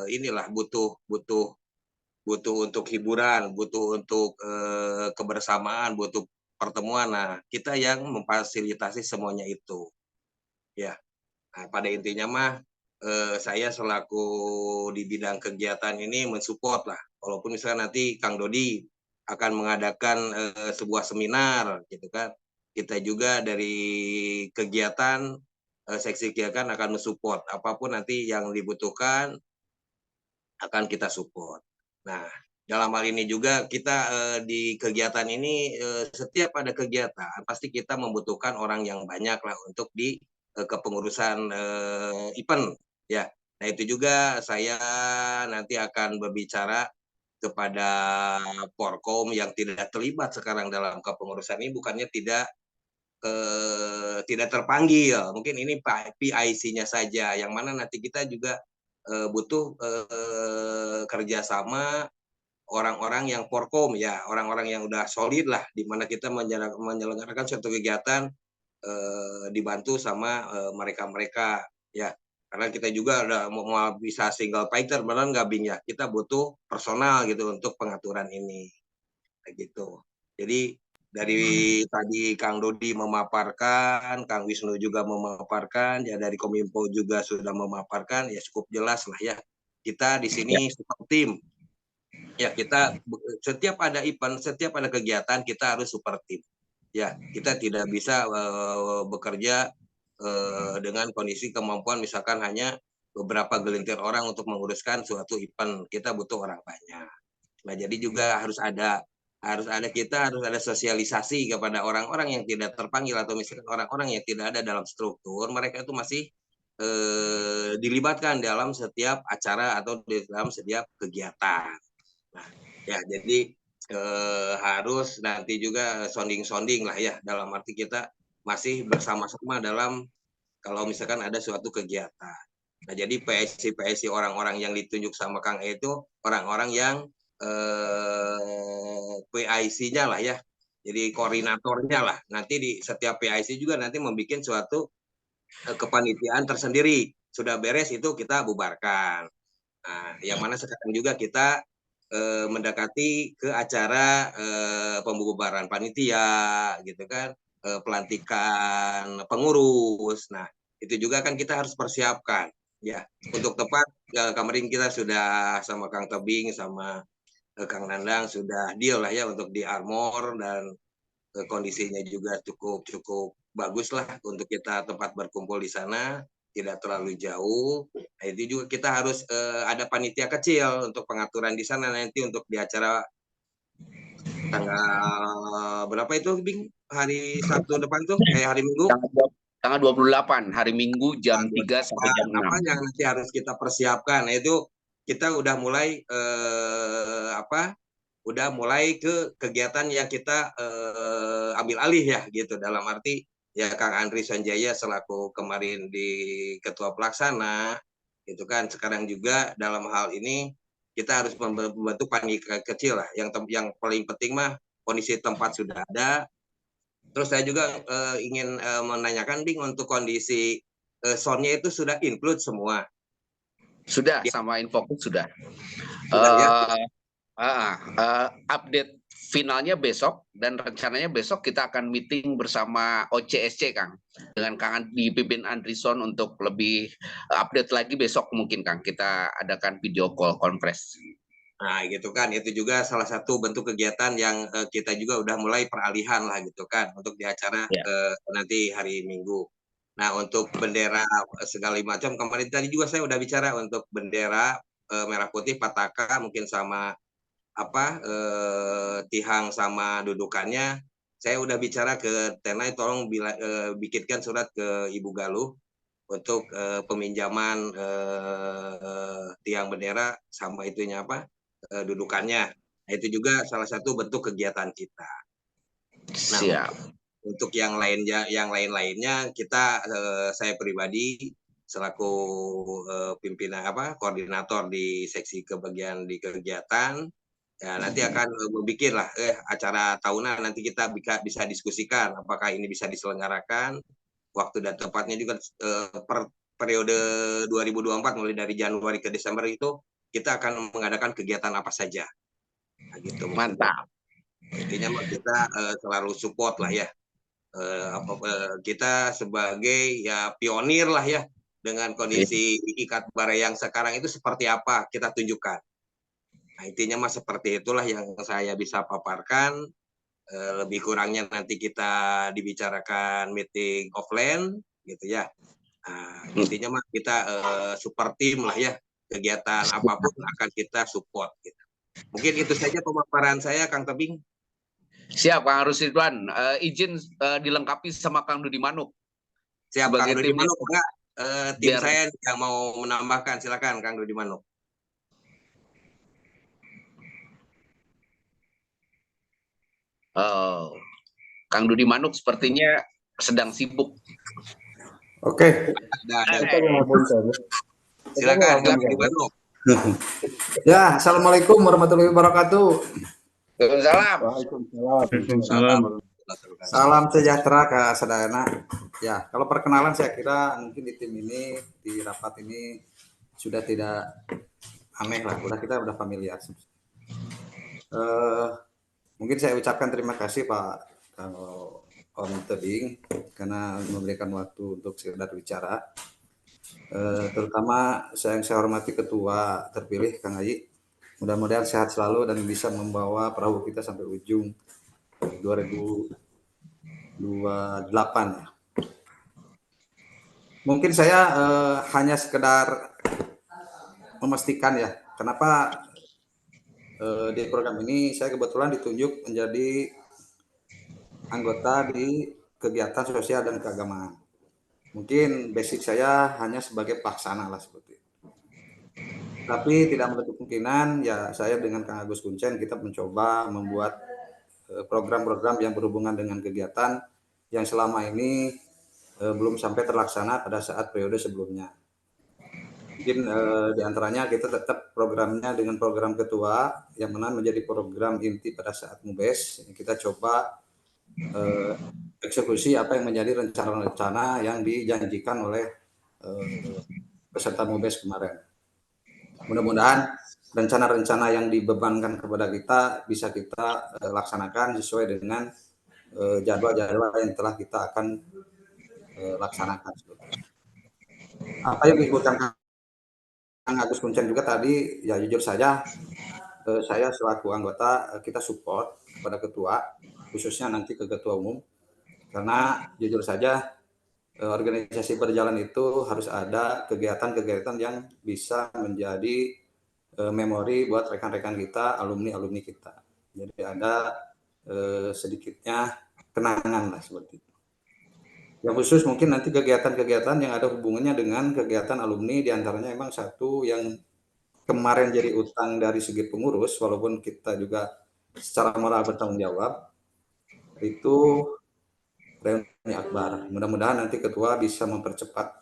K: inilah butuh untuk hiburan, butuh untuk kebersamaan, butuh pertemuan. Nah, kita yang memfasilitasi semuanya itu. Ya. Nah, pada intinya mah saya selaku di bidang kegiatan ini mensupport lah. Walaupun misalnya nanti Kang Dodi akan mengadakan sebuah seminar gitu kan. Kita juga dari kegiatan seksi kegiatan akan mensupport apapun nanti yang dibutuhkan, akan kita support. Nah, dalam hal ini juga kita di kegiatan ini setiap ada kegiatan pasti kita membutuhkan orang yang banyak lah untuk di kepengurusan event ya. Nah, itu juga saya nanti akan berbicara kepada Porkom yang tidak terlibat sekarang dalam kepengurusan ini, bukannya tidak terpanggil, mungkin ini PIC-nya saja, yang mana nanti kita juga butuh kerjasama orang-orang yang Porkom ya, orang-orang yang udah solid lah, di mana kita menyelenggarakan suatu kegiatan dibantu sama mereka-mereka ya, karena kita juga udah mau bisa single fighter benar nggak Bing ya, kita butuh personal gitu untuk pengaturan ini kayak gitu. Jadi dari tadi Kang Dodi memaparkan, Kang Wisnu juga memaparkan, ya dari Kominfo juga sudah memaparkan, ya cukup jelas lah ya. Kita di sini support tim. Ya, kita setiap ada event, setiap ada kegiatan kita harus support tim. Ya, kita tidak bisa bekerja dengan kondisi kemampuan misalkan hanya beberapa gelintir orang untuk menguruskan suatu event. Kita butuh orang banyak. Nah, jadi juga harus ada sosialisasi kepada orang-orang yang tidak terpanggil, atau misalkan orang-orang yang tidak ada dalam struktur, mereka itu masih dilibatkan dalam setiap acara atau di dalam setiap kegiatan. Nah, ya jadi harus nanti juga sounding-sounding lah ya, dalam arti kita masih bersama-sama dalam kalau misalkan ada suatu kegiatan. Nah, jadi PSC orang-orang yang ditunjuk sama Kang E itu orang-orang yang PIC-nya lah ya, jadi koordinatornya lah. Nanti di setiap PIC juga nanti membuat suatu kepanitiaan tersendiri. Sudah beres itu kita bubarkan. Nah, yang mana sekarang juga kita mendekati ke acara pembubaran panitia, gitu kan, pelantikan pengurus. Nah, itu juga kan kita harus persiapkan. Ya, untuk tepat kemarin kita sudah sama Kang Tebing sama Kang Nandang sudah deal lah ya untuk di Armor dan kondisinya juga cukup bagus lah untuk kita tempat berkumpul di sana, tidak terlalu jauh. Nah, itu juga kita harus ada panitia kecil untuk pengaturan di sana nanti untuk di acara tanggal berapa itu, Bing? Hari Sabtu depan tuh, hari Minggu?
A: Tanggal 28, hari Minggu jam 3 sampai jam 6.
K: Apa yang nanti harus kita persiapkan? Nah, itu kita udah mulai udah mulai ke kegiatan yang kita ambil alih ya gitu, dalam arti ya Kang Andri Sanjaya selaku kemarin di ketua pelaksana gitu kan, sekarang juga dalam hal ini kita harus membentuk panitia kecil lah, yang paling penting mah kondisi tempat sudah ada. Terus saya juga ingin menanyakan, Bing, untuk kondisi sound-nya itu sudah include semua?
A: Sudah, sama Infocus sudah. Update finalnya besok, dan rencananya besok kita akan meeting bersama OCSC, Kang, dengan Kang dipimpin Andrison untuk lebih update lagi besok mungkin, Kang, kita adakan video call conference.
K: Nah, gitu kan, itu juga salah satu bentuk kegiatan yang kita juga udah mulai peralihan lah gitu kan, untuk di acara nanti hari Minggu. Nah, untuk bendera segala macam, kemarin tadi juga saya udah bicara untuk bendera merah putih Pataka mungkin sama tihang sama dudukannya, saya udah bicara ke Tenai, tolong bikinkan surat ke Ibu Galuh untuk peminjaman tiang bendera sama itunya dudukannya. Nah, itu juga salah satu bentuk kegiatan kita. Nah,
A: siap.
K: Untuk yang lain-lainnya kita saya pribadi selaku pimpinan koordinator di seksi kebagian di kegiatan ya, nanti akan membuat lah acara tahunan, nanti kita bisa diskusikan apakah ini bisa diselenggarakan, waktu dan tempatnya juga per periode 2024 mulai dari Januari ke Desember itu kita akan mengadakan kegiatan apa saja. Nah, gitu.
A: Mantap.
K: Intinya kita selalu support lah ya. Kita sebagai ya pionir lah ya, dengan kondisi Ikat Bare yang sekarang itu seperti apa kita tunjukkan. Nah, intinya mah seperti itulah yang saya bisa paparkan. Lebih kurangnya nanti kita dibicarakan meeting offline gitu ya. Nah, intinya mah kita super tim lah ya, kegiatan apapun akan kita support gitu. Mungkin itu saja pemaparan saya, Kang Tebing.
A: Siap, Kang Rusridwan. Izin dilengkapi sama Kang Dudi Manuk.
K: Siap, Kang Dudi Manuk. Enggak, tim saya yang mau menambahkan, silakan Kang Dudi Manuk.
A: Kang Dudi Manuk sepertinya sedang sibuk.
L: Oke.
K: Silakan Kang Dudi Manuk.
L: Ya, assalamualaikum warahmatullahi wabarakatuh.
A: Waalaikumsalam.
L: Salam sejahtera Kak Sadayana. Ya, kalau perkenalan saya kira mungkin di tim ini, di rapat ini sudah tidak aneh lah, kita udah familiar. Mungkin saya ucapkan terima kasih Pak Om Tebing karena memberikan waktu untuk sekedar bicara. Terutama yang saya hormati Ketua terpilih Kang Haji. Mudah-mudahan sehat selalu dan bisa membawa perahu kita sampai ujung 2028 ya. Mungkin saya hanya sekedar memastikan ya, kenapa di program ini saya kebetulan ditunjuk menjadi anggota di kegiatan sosial dan keagamaan. Mungkin basic saya hanya sebagai pelaksana lah seperti itu. Tapi tidak menutup kemungkinan ya saya dengan Kang Agus Kuncen kita mencoba membuat program-program yang berhubungan dengan kegiatan yang selama ini belum sampai terlaksana pada saat periode sebelumnya. Mungkin diantaranya kita tetap programnya dengan program ketua yang mana menjadi program inti pada saat MUBES. Kita coba eksekusi apa yang menjadi rencana-rencana yang dijanjikan oleh peserta MUBES kemarin. Mudah-mudahan rencana-rencana yang dibebankan kepada kita bisa kita laksanakan sesuai dengan jadwal-jadwal yang telah kita akan laksanakan. Apa yang disebutkan Kang Agus Kuncen juga tadi, ya jujur saja saya selaku anggota kita support kepada ketua, khususnya nanti ke ketua umum, karena jujur saja organisasi berjalan itu harus ada kegiatan-kegiatan yang bisa menjadi memori buat rekan-rekan kita, alumni-alumni kita. Jadi ada sedikitnya kenangan lah seperti itu. Yang khusus mungkin nanti kegiatan-kegiatan yang ada hubungannya dengan kegiatan alumni, diantaranya memang satu yang kemarin jadi utang dari segi pengurus, walaupun kita juga secara moral bertanggung jawab, itu reuni akbar. Mudah-mudahan nanti ketua bisa mempercepat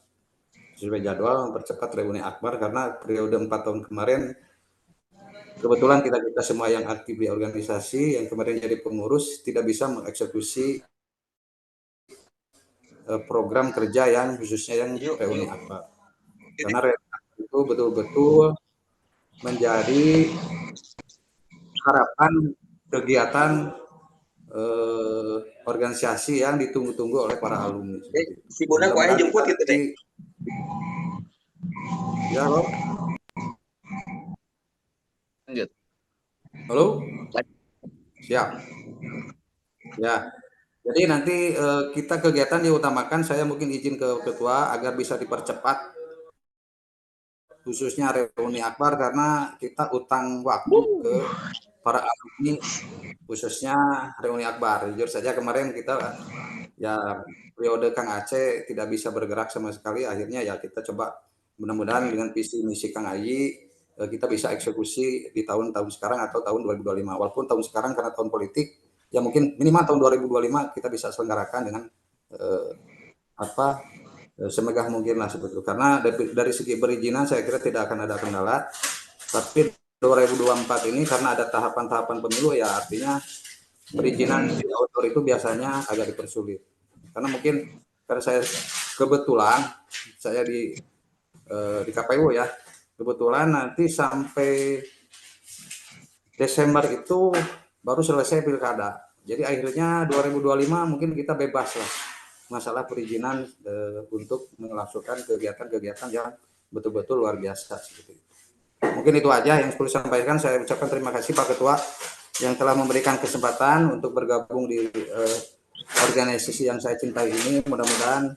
L: sesuai jadwal, mempercepat reuni akbar, karena periode 4 tahun kemarin kebetulan kita semua yang aktif di organisasi yang kemarin jadi pengurus tidak bisa mengeksekusi program kerja yang khususnya yang reuni akbar. Karena reuni akbar itu betul-betul menjadi harapan kegiatan organisasi yang ditunggu-tunggu oleh para alumni.
K: Si Bonang kok jemput gitu deh.
L: Ya, halo.
A: Lanjut.
L: Halo? Siap. Ya. Jadi nanti kita kegiatan diutamakan, saya mungkin izin ke ketua agar bisa dipercepat khususnya reuni akbar karena kita utang waktu ke para alumni khususnya reuni akbar. Jujur saja kemarin kita ya periode Kang Aceh tidak bisa bergerak sama sekali, akhirnya ya kita coba mudah-mudahan dengan visi misi Kang Ayi kita bisa eksekusi di tahun-tahun sekarang atau tahun 2025. Walaupun tahun sekarang karena tahun politik ya mungkin minimal tahun 2025 kita bisa selenggarakan dengan semegah mungkin lah seperti itu. Karena dari segi perizinan saya kira tidak akan ada kendala. Tapi 2024 ini karena ada tahapan-tahapan pemilu ya artinya perizinan di outdoor itu biasanya agak dipersulit. Karena mungkin karena saya kebetulan saya di KPU ya, kebetulan nanti sampai Desember itu baru selesai pilkada. Jadi akhirnya 2025 mungkin kita bebas lah masalah perizinan untuk melangsungkan kegiatan-kegiatan yang betul-betul luar biasa seperti itu. Mungkin itu aja yang perlu saya sampaikan. Saya ucapkan terima kasih Pak Ketua yang telah memberikan kesempatan untuk bergabung di organisasi yang saya cintai ini. Mudah-mudahan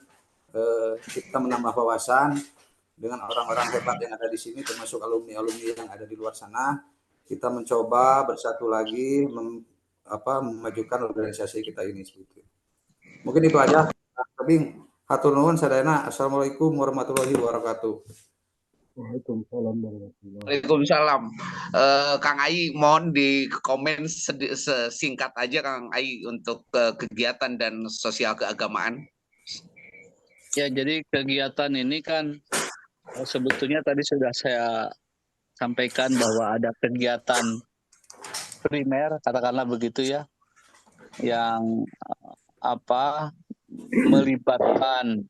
L: kita menambah wawasan dengan orang-orang hebat yang ada di sini, termasuk alumni-alumni yang ada di luar sana. Kita mencoba bersatu lagi memajukan organisasi kita ini seperti itu. Mungkin itu aja. Kabing, hatur nuhun sadayana. Assalamualaikum warahmatullahi wabarakatuh.
A: Waalaikumsalam. Kang Ai, mohon di komen singkat aja Kang Ai untuk kegiatan dan sosial keagamaan.
B: Ya, jadi kegiatan ini kan sebetulnya tadi sudah saya sampaikan bahwa ada kegiatan primer, katakanlah begitu ya, yang melibatkan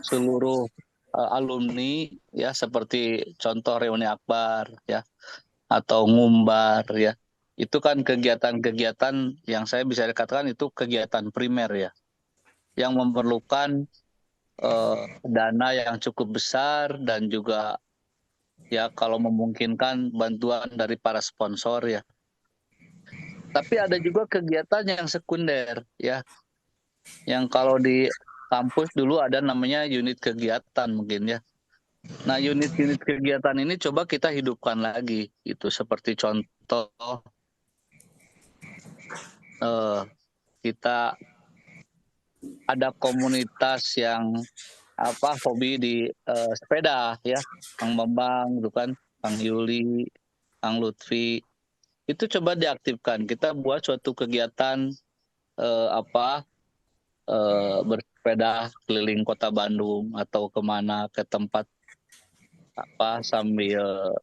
B: seluruh alumni ya, seperti contoh reuni akbar ya atau ngumbar ya. Itu kan kegiatan-kegiatan yang saya bisa dikatakan itu kegiatan primer ya, yang memerlukan dana yang cukup besar dan juga ya kalau memungkinkan bantuan dari para sponsor ya. Tapi ada juga kegiatan yang sekunder ya, yang kalau di kampus dulu ada namanya unit kegiatan mungkin ya. Nah, unit-unit kegiatan ini coba kita hidupkan lagi, itu seperti contoh kita ada komunitas yang hobi di sepeda ya, Kang Bambang gitu kan, Kang Yuli, Kang Lutfi, itu coba diaktifkan. Kita buat suatu kegiatan bersepeda keliling kota Bandung atau kemana ke tempat sambil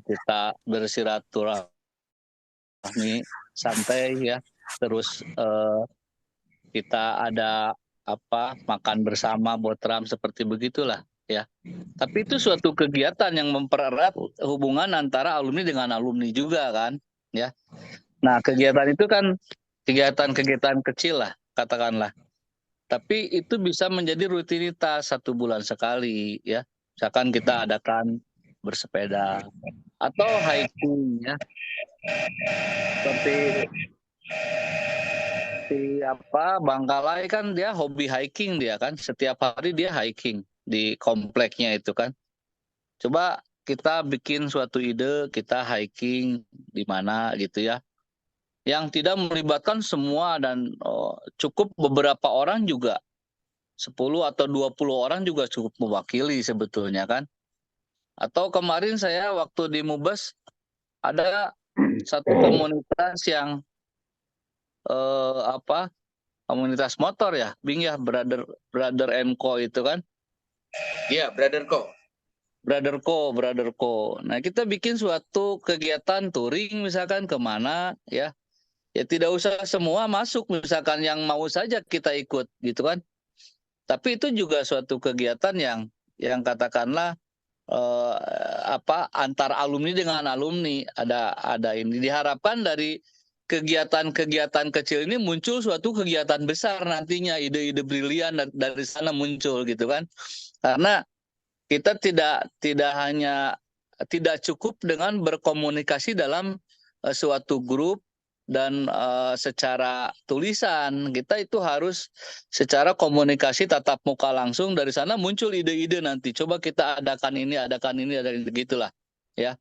B: kita bersiraturahmi santai ya, terus kita ada makan bersama botram seperti begitulah ya. Tapi itu suatu kegiatan yang mempererat hubungan antara alumni dengan alumni juga kan ya. Nah, kegiatan itu kan kegiatan-kegiatan kecil lah katakanlah. Tapi itu bisa menjadi rutinitas 1 bulan sekali ya. Misalkan kita adakan bersepeda atau hiking ya. Seperti Bangkalai kan dia hobi hiking dia kan. Setiap hari dia hiking di kompleknya itu kan. Coba kita bikin suatu ide, kita hiking di mana gitu ya. Yang tidak melibatkan semua dan cukup beberapa orang juga. 10 atau 20 orang juga cukup mewakili sebetulnya kan. Atau kemarin saya waktu di Mubes ada satu komunitas yang komunitas motor ya, Bing ya, Brother and Co itu kan.
A: Iya, Brother
B: Co. Nah, kita bikin suatu kegiatan touring misalkan kemana ya. Ya tidak usah semua masuk, misalkan yang mau saja kita ikut gitu kan. Tapi itu juga suatu kegiatan yang katakanlah antar alumni dengan alumni ada ini, diharapkan dari kegiatan-kegiatan kecil ini muncul suatu kegiatan besar nantinya, ide-ide brilian dari sana muncul gitu kan. Karena kita tidak cukup dengan berkomunikasi dalam suatu grup dan secara tulisan. Kita itu harus secara komunikasi tatap muka langsung, dari sana muncul ide-ide nanti. Coba kita adakan ini gitulah ya.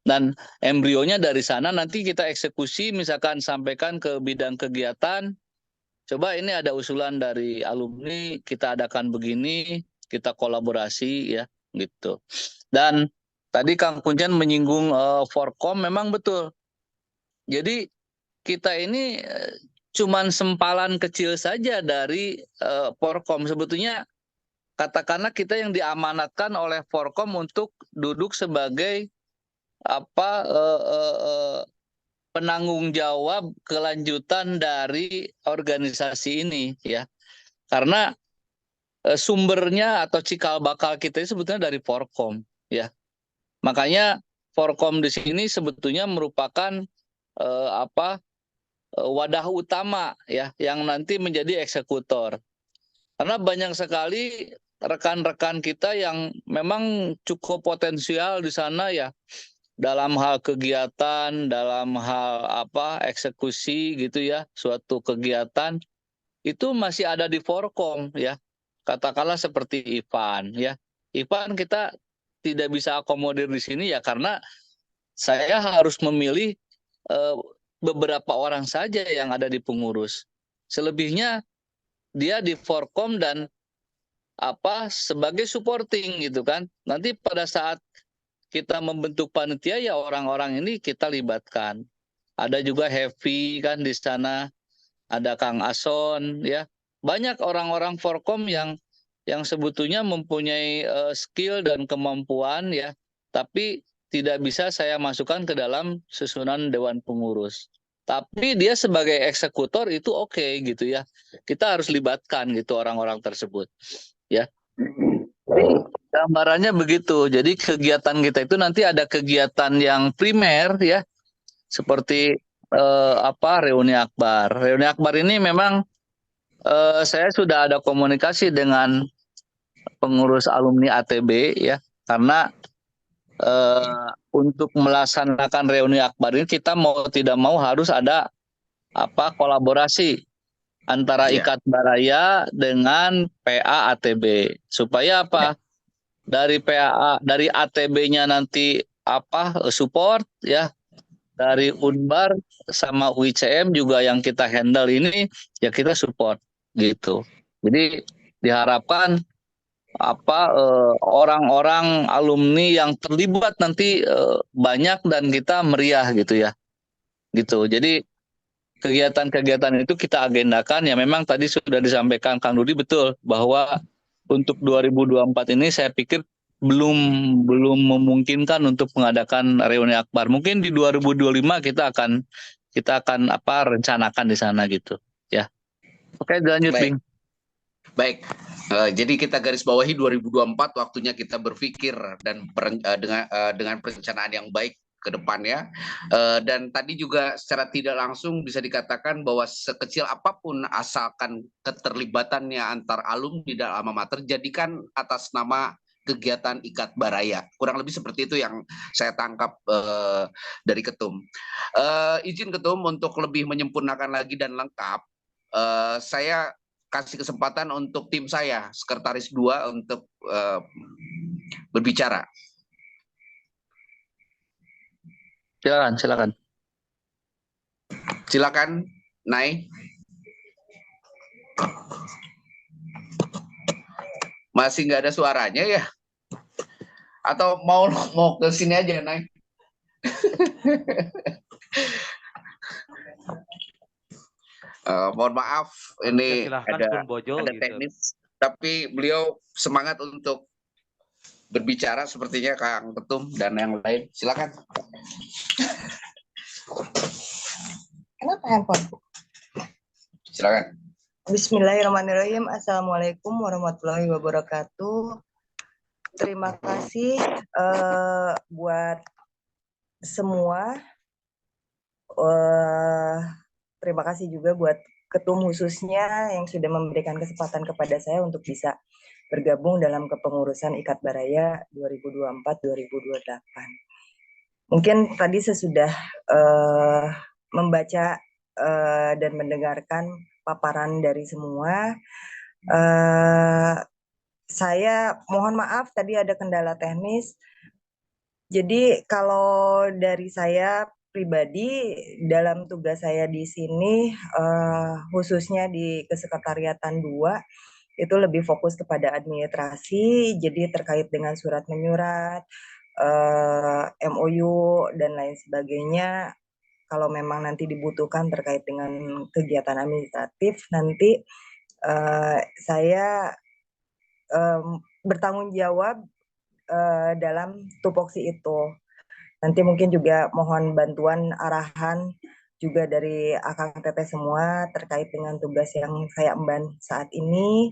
B: Dan embrionya dari sana nanti kita eksekusi, misalkan sampaikan ke bidang kegiatan. Coba ini ada usulan dari alumni, kita adakan begini, kita kolaborasi ya gitu. Dan tadi Kang Kuncen menyinggung Forkom, memang betul. Jadi kita ini cuman sempalan kecil saja dari Forkom. Sebetulnya katakanlah kita yang diamanatkan oleh Forkom untuk duduk sebagai penanggung jawab kelanjutan dari organisasi ini ya. Karena sumbernya atau cikal bakal kita ini sebetulnya dari Forkom ya. Makanya Forkom di sini sebetulnya merupakan wadah utama ya yang nanti menjadi eksekutor. Karena banyak sekali rekan-rekan kita yang memang cukup potensial di sana ya, dalam hal kegiatan, dalam hal eksekusi gitu ya, suatu kegiatan itu masih ada di Forkom ya. Katakanlah seperti Ivan ya. Ivan kita tidak bisa akomodir di sini ya, karena saya harus memilih beberapa orang saja yang ada di pengurus. Selebihnya dia di Forkom dan sebagai supporting gitu kan. Nanti pada saat kita membentuk panitia ya orang-orang ini kita libatkan. Ada juga Heavy kan di sana, ada Kang Ason ya. Banyak orang-orang Forkom yang sebetulnya mempunyai skill dan kemampuan ya, tapi tidak bisa saya masukkan ke dalam susunan dewan pengurus. Tapi dia sebagai eksekutor itu oke gitu ya. Kita harus libatkan gitu orang-orang tersebut. Ya. Jadi gambarannya begitu. Jadi kegiatan kita itu nanti ada kegiatan yang primer ya. Seperti reuni akbar. Reuni akbar ini memang saya sudah ada komunikasi dengan pengurus alumni ATB ya. Karena untuk melaksanakan reuni akbar ini kita mau tidak mau harus ada kolaborasi antara Ikat Baraya dengan PA ATB, supaya dari ATB-nya nanti support ya, dari Unbar sama UICM juga yang kita handle ini ya kita support gitu. Jadi diharapkan orang-orang alumni yang terlibat nanti banyak dan kita meriah gitu ya. Gitu. Jadi kegiatan-kegiatan itu kita agendakan ya, memang tadi sudah disampaikan Kang Dudi, betul bahwa untuk 2024 ini saya pikir belum memungkinkan untuk mengadakan reuni akbar. Mungkin di 2025 kita akan rencanakan di sana gitu ya. Oke, lanjut
A: Baik.
B: Bing.
A: Baik, jadi kita garis bawahi 2024 waktunya kita berpikir dan dengan perencanaan yang baik ke depannya. Dan tadi juga secara tidak langsung bisa dikatakan bahwa sekecil apapun asalkan keterlibatannya antar alumni dan alma mater, jadikan atas nama kegiatan Ikat Baraya. Kurang lebih seperti itu yang saya tangkap dari Ketum. Izin Ketum untuk lebih menyempurnakan lagi dan lengkap, saya kasih kesempatan untuk tim saya, Sekretaris 2, untuk berbicara.
B: Silakan.
A: Silakan, Nay. Masih nggak ada suaranya ya? Atau mau ke sini aja, Nay? Mohon maaf, ini ada teknis, tapi beliau semangat untuk berbicara sepertinya, Kang Ketum dan yang lain. Silakan.
M: Kenapa handphone?
A: Silakan.
M: Bismillahirrahmanirrahim. Assalamualaikum warahmatullahi wabarakatuh. Terima kasih buat semua. Terima kasih juga buat Ketum khususnya yang sudah memberikan kesempatan kepada saya untuk bisa bergabung dalam kepengurusan Ikat Baraya 2024-2028. Mungkin tadi sesudah membaca dan mendengarkan paparan dari semua, saya mohon maaf tadi ada kendala teknis. Jadi kalau dari saya pribadi dalam tugas saya di sini, khususnya di Kesekretariatan 2, itu lebih fokus kepada administrasi, jadi terkait dengan surat menyurat, MOU dan lain sebagainya. Kalau memang nanti dibutuhkan terkait dengan kegiatan administratif, nanti saya bertanggung jawab dalam tupoksi itu. Nanti mungkin juga mohon bantuan arahan juga dari Akang Teteh semua terkait dengan tugas yang saya emban saat ini.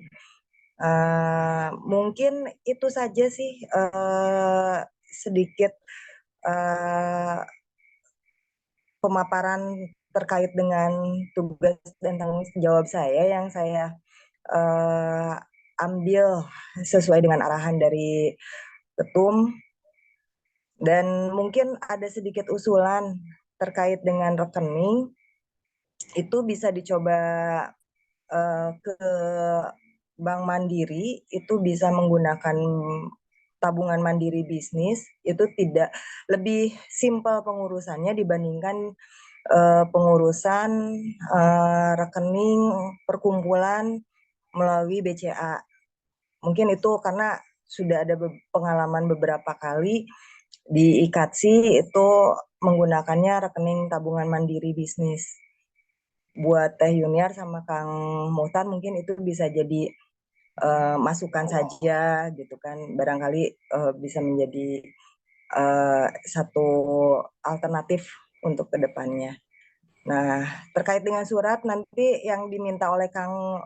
M: Mungkin itu saja sih sedikit pemaparan terkait dengan tugas dan tanggung jawab saya yang saya ambil sesuai dengan arahan dari Ketum. Dan mungkin ada sedikit usulan terkait dengan rekening, itu bisa dicoba ke Bank Mandiri, itu bisa menggunakan tabungan mandiri bisnis, itu tidak lebih simpel pengurusannya dibandingkan pengurusan rekening perkumpulan melalui BCA. Mungkin itu karena sudah ada pengalaman beberapa kali di IKATSI itu menggunakannya rekening tabungan mandiri bisnis. Buat Teh Yuniar sama Kang Muhtar mungkin itu bisa jadi masukan saja gitu kan, barangkali bisa menjadi satu alternatif untuk kedepannya. Nah, terkait dengan surat nanti yang diminta oleh Kang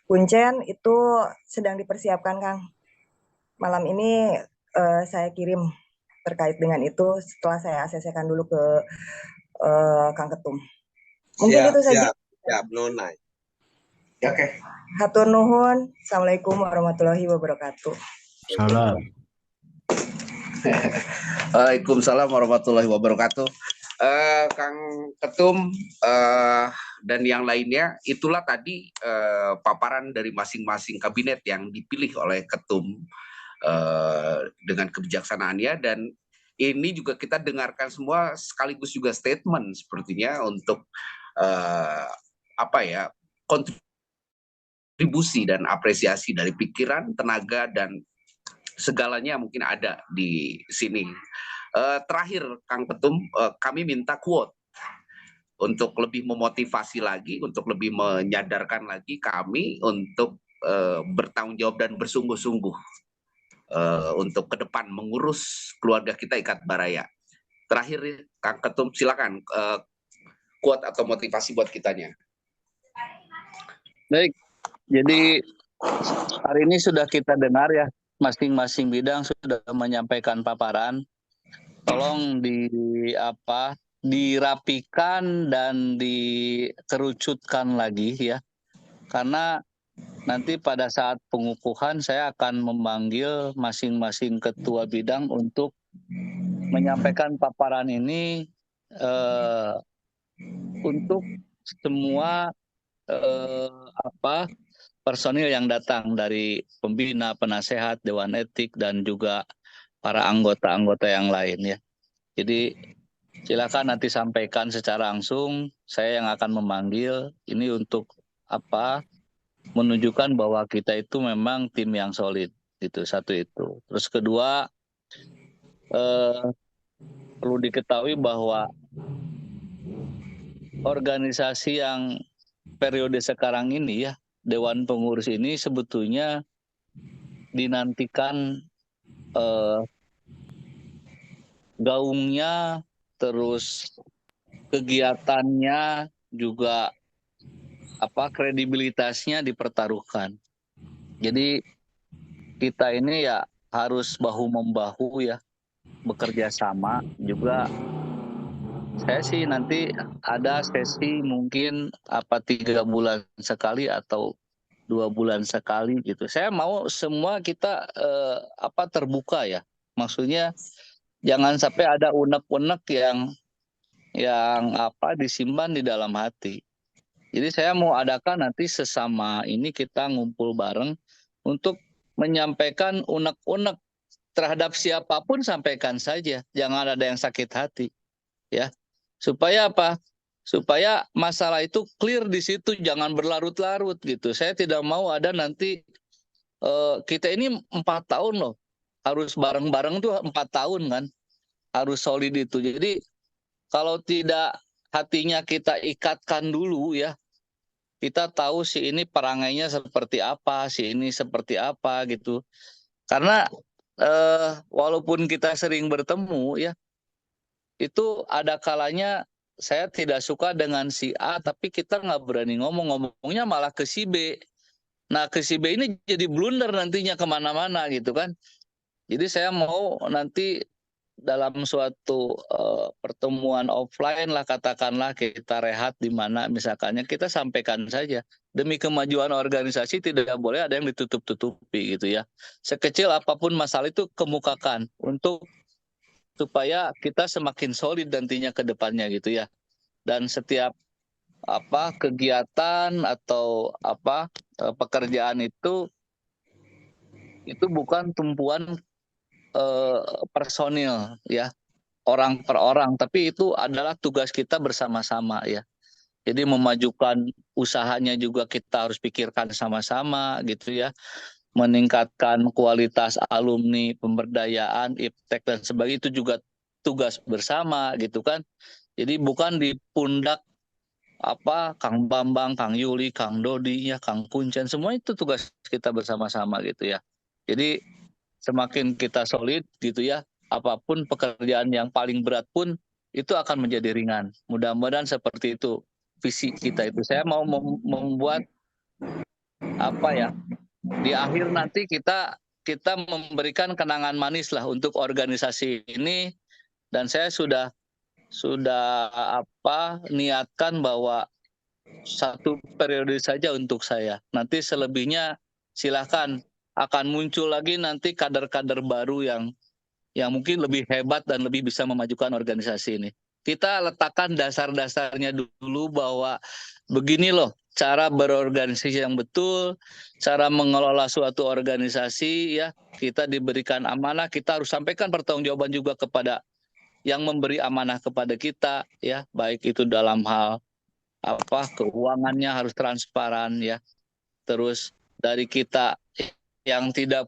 M: Kuncen itu sedang dipersiapkan, Kang. Malam ini saya kirim terkait dengan itu setelah saya ACC-kan dulu ke Kang Ketum. Mungkin itu saja.
K: Siap, Nonai.
A: Oke.
M: Hatur nuhun. Assalamualaikum warahmatullahi wabarakatuh.
H: Salam.
A: Waalaikumsalam warahmatullahi wabarakatuh. Kang Ketum dan yang lainnya, itulah tadi paparan dari masing-masing kabinet yang dipilih oleh Ketum dengan kebijaksanaannya, dan ini juga kita dengarkan semua sekaligus juga statement sepertinya untuk kontribusi kontribusi dan apresiasi dari pikiran, tenaga, dan segalanya mungkin ada di sini. Terakhir, Kang Ketum, kami minta quote untuk lebih memotivasi lagi, untuk lebih menyadarkan lagi kami untuk bertanggung jawab dan bersungguh-sungguh untuk ke depan mengurus keluarga kita Ikat Baraya. Terakhir, Kang Ketum, silakan quote atau motivasi buat kitanya.
B: Baik, jadi hari ini sudah kita dengar ya, masing-masing bidang sudah menyampaikan paparan. Tolong dirapikan dan dikerucutkan lagi ya, karena nanti pada saat pengukuhan saya akan memanggil masing-masing ketua bidang untuk menyampaikan paparan ini untuk semua personil yang datang dari pembina, penasehat, dewan etik, dan juga para anggota-anggota yang lain ya. Jadi silakan nanti sampaikan secara langsung, saya yang akan memanggil ini untuk menunjukkan bahwa kita itu memang tim yang solid, gitu. Satu itu. Terus kedua, perlu diketahui bahwa organisasi yang periode sekarang ini ya, Dewan Pengurus ini sebetulnya dinantikan gaungnya, terus kegiatannya juga kredibilitasnya dipertaruhkan. Jadi kita ini ya harus bahu-membahu ya, bekerja sama. Juga saya sih nanti ada sesi mungkin 3 bulan sekali atau 2 bulan sekali gitu. Saya mau semua kita terbuka ya. Maksudnya jangan sampai ada unek-unek yang disimpan di dalam hati. Jadi saya mau adakan nanti sesama ini kita ngumpul bareng untuk menyampaikan unek-unek terhadap siapapun, sampaikan saja. Jangan ada yang sakit hati. Ya. Supaya apa? Supaya masalah itu clear di situ, jangan berlarut-larut gitu. Saya tidak mau ada nanti kita ini 4 tahun loh. Harus bareng-bareng tuh 4 tahun kan. Harus solid itu. Jadi kalau tidak hatinya kita ikatkan dulu ya. Kita tahu si ini perangainya seperti apa, si ini seperti apa gitu. Karena walaupun kita sering bertemu ya, itu ada kalanya saya tidak suka dengan si A, tapi kita nggak berani ngomongnya malah ke si B. Nah ke si B ini jadi blunder nantinya kemana-mana gitu kan. Jadi saya mau nanti dalam suatu pertemuan offline lah, katakanlah kita rehat di mana misalkannya, kita sampaikan saja. Demi kemajuan organisasi tidak boleh ada yang ditutup-tutupi gitu ya. Sekecil apapun masalah itu kemukakan untuk supaya kita semakin solid nantinya ke depannya gitu ya. Dan setiap kegiatan atau pekerjaan itu bukan tumpuan personil ya, orang per orang, tapi itu adalah tugas kita bersama-sama ya. Jadi memajukan usahanya juga kita harus pikirkan sama-sama gitu ya. Meningkatkan kualitas alumni, pemberdayaan, iptek dan sebagainya, itu juga tugas bersama gitu kan. Jadi bukan di pundak Kang Bambang, Kang Yuli, Kang Dodi ya, Kang Kuncen, semua itu tugas kita bersama-sama gitu ya. Jadi semakin kita solid gitu ya, apapun pekerjaan yang paling berat pun itu akan menjadi ringan. Mudah-mudahan seperti itu visi kita itu. Saya mau membuat di akhir nanti kita memberikan kenangan manis lah untuk organisasi ini. Dan saya sudah niatkan bahwa 1 periode saja untuk saya. Nanti selebihnya silahkan, akan muncul lagi nanti kader-kader baru yang mungkin lebih hebat dan lebih bisa memajukan organisasi ini. Kita letakkan dasar-dasarnya dulu bahwa begini loh cara berorganisasi yang betul, cara mengelola suatu organisasi ya. Kita diberikan amanah, kita harus sampaikan pertanggungjawaban juga kepada yang memberi amanah kepada kita ya, baik itu dalam hal keuangannya harus transparan ya. terus dari kita yang tidak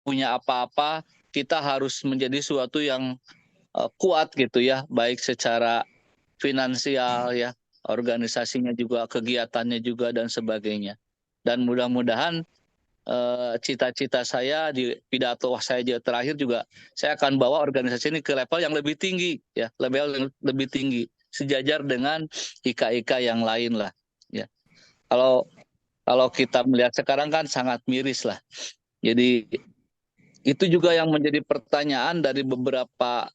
B: punya apa-apa, kita harus menjadi suatu yang kuat gitu ya, baik secara finansial ya, organisasinya juga, kegiatannya juga dan sebagainya. Dan mudah-mudahan cita-cita saya di pidato saya terakhir juga, saya akan bawa organisasi ini ke level yang lebih tinggi ya, level yang lebih tinggi, sejajar dengan IKA-IKA yang lain lah ya. Kalau kita melihat sekarang kan sangat miris lah. Jadi itu juga yang menjadi pertanyaan dari beberapa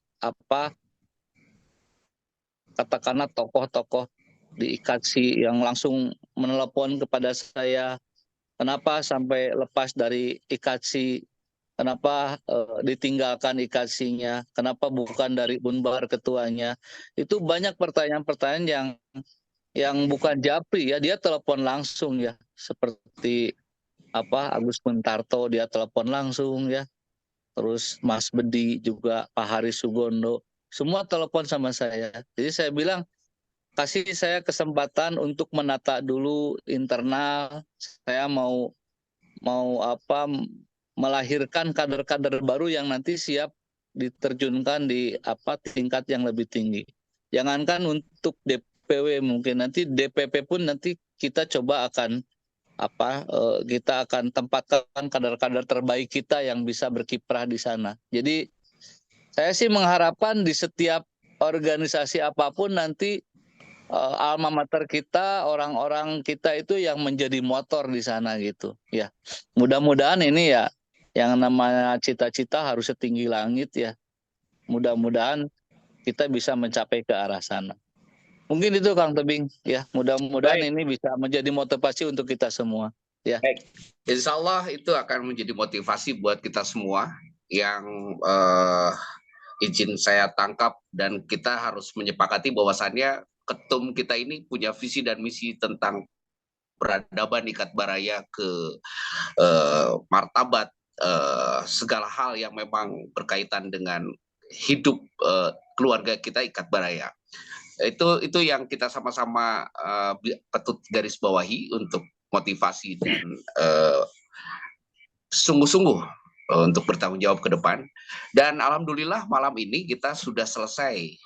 B: katakanlah tokoh-tokoh di IKADSI yang langsung menelepon kepada saya, kenapa sampai lepas dari IKADSI, kenapa ditinggalkan IKADSI-nya, kenapa bukan dari Unbar ketuanya. Itu banyak pertanyaan-pertanyaan yang bukan japri ya, dia telepon langsung ya, seperti Agus Muntarto dia telepon langsung ya, terus Mas Bedi juga, Pak Haris Sugondo, semua telepon sama saya. Jadi saya bilang, kasih saya kesempatan untuk menata dulu internal, saya mau melahirkan kader-kader baru yang nanti siap diterjunkan di tingkat yang lebih tinggi. Jangankan untuk DPW, mungkin nanti DPP pun nanti kita coba akan kita akan tempatkan kader-kader terbaik kita yang bisa berkiprah di sana. Jadi saya sih mengharapkan di setiap organisasi apapun nanti alma mater kita, orang-orang kita itu yang menjadi motor di sana gitu ya. Mudah-mudahan ini ya, yang namanya cita-cita harus setinggi langit ya. Mudah-mudahan kita bisa mencapai ke arah sana. Mungkin itu Kang Tebing ya, mudah-mudahan ini bisa menjadi motivasi untuk kita semua ya.
A: Baik. Insya Allah itu akan menjadi motivasi buat kita semua yang izin saya tangkap, dan kita harus menyepakati bahwasannya ketum kita ini punya visi dan misi tentang peradaban, ikat baraya ke martabat, segala hal yang memang berkaitan dengan hidup keluarga kita ikat baraya. Itu yang kita sama-sama patut garis bawahi untuk motivasi dan sungguh-sungguh untuk bertanggung jawab ke depan. Dan alhamdulillah malam ini kita sudah selesai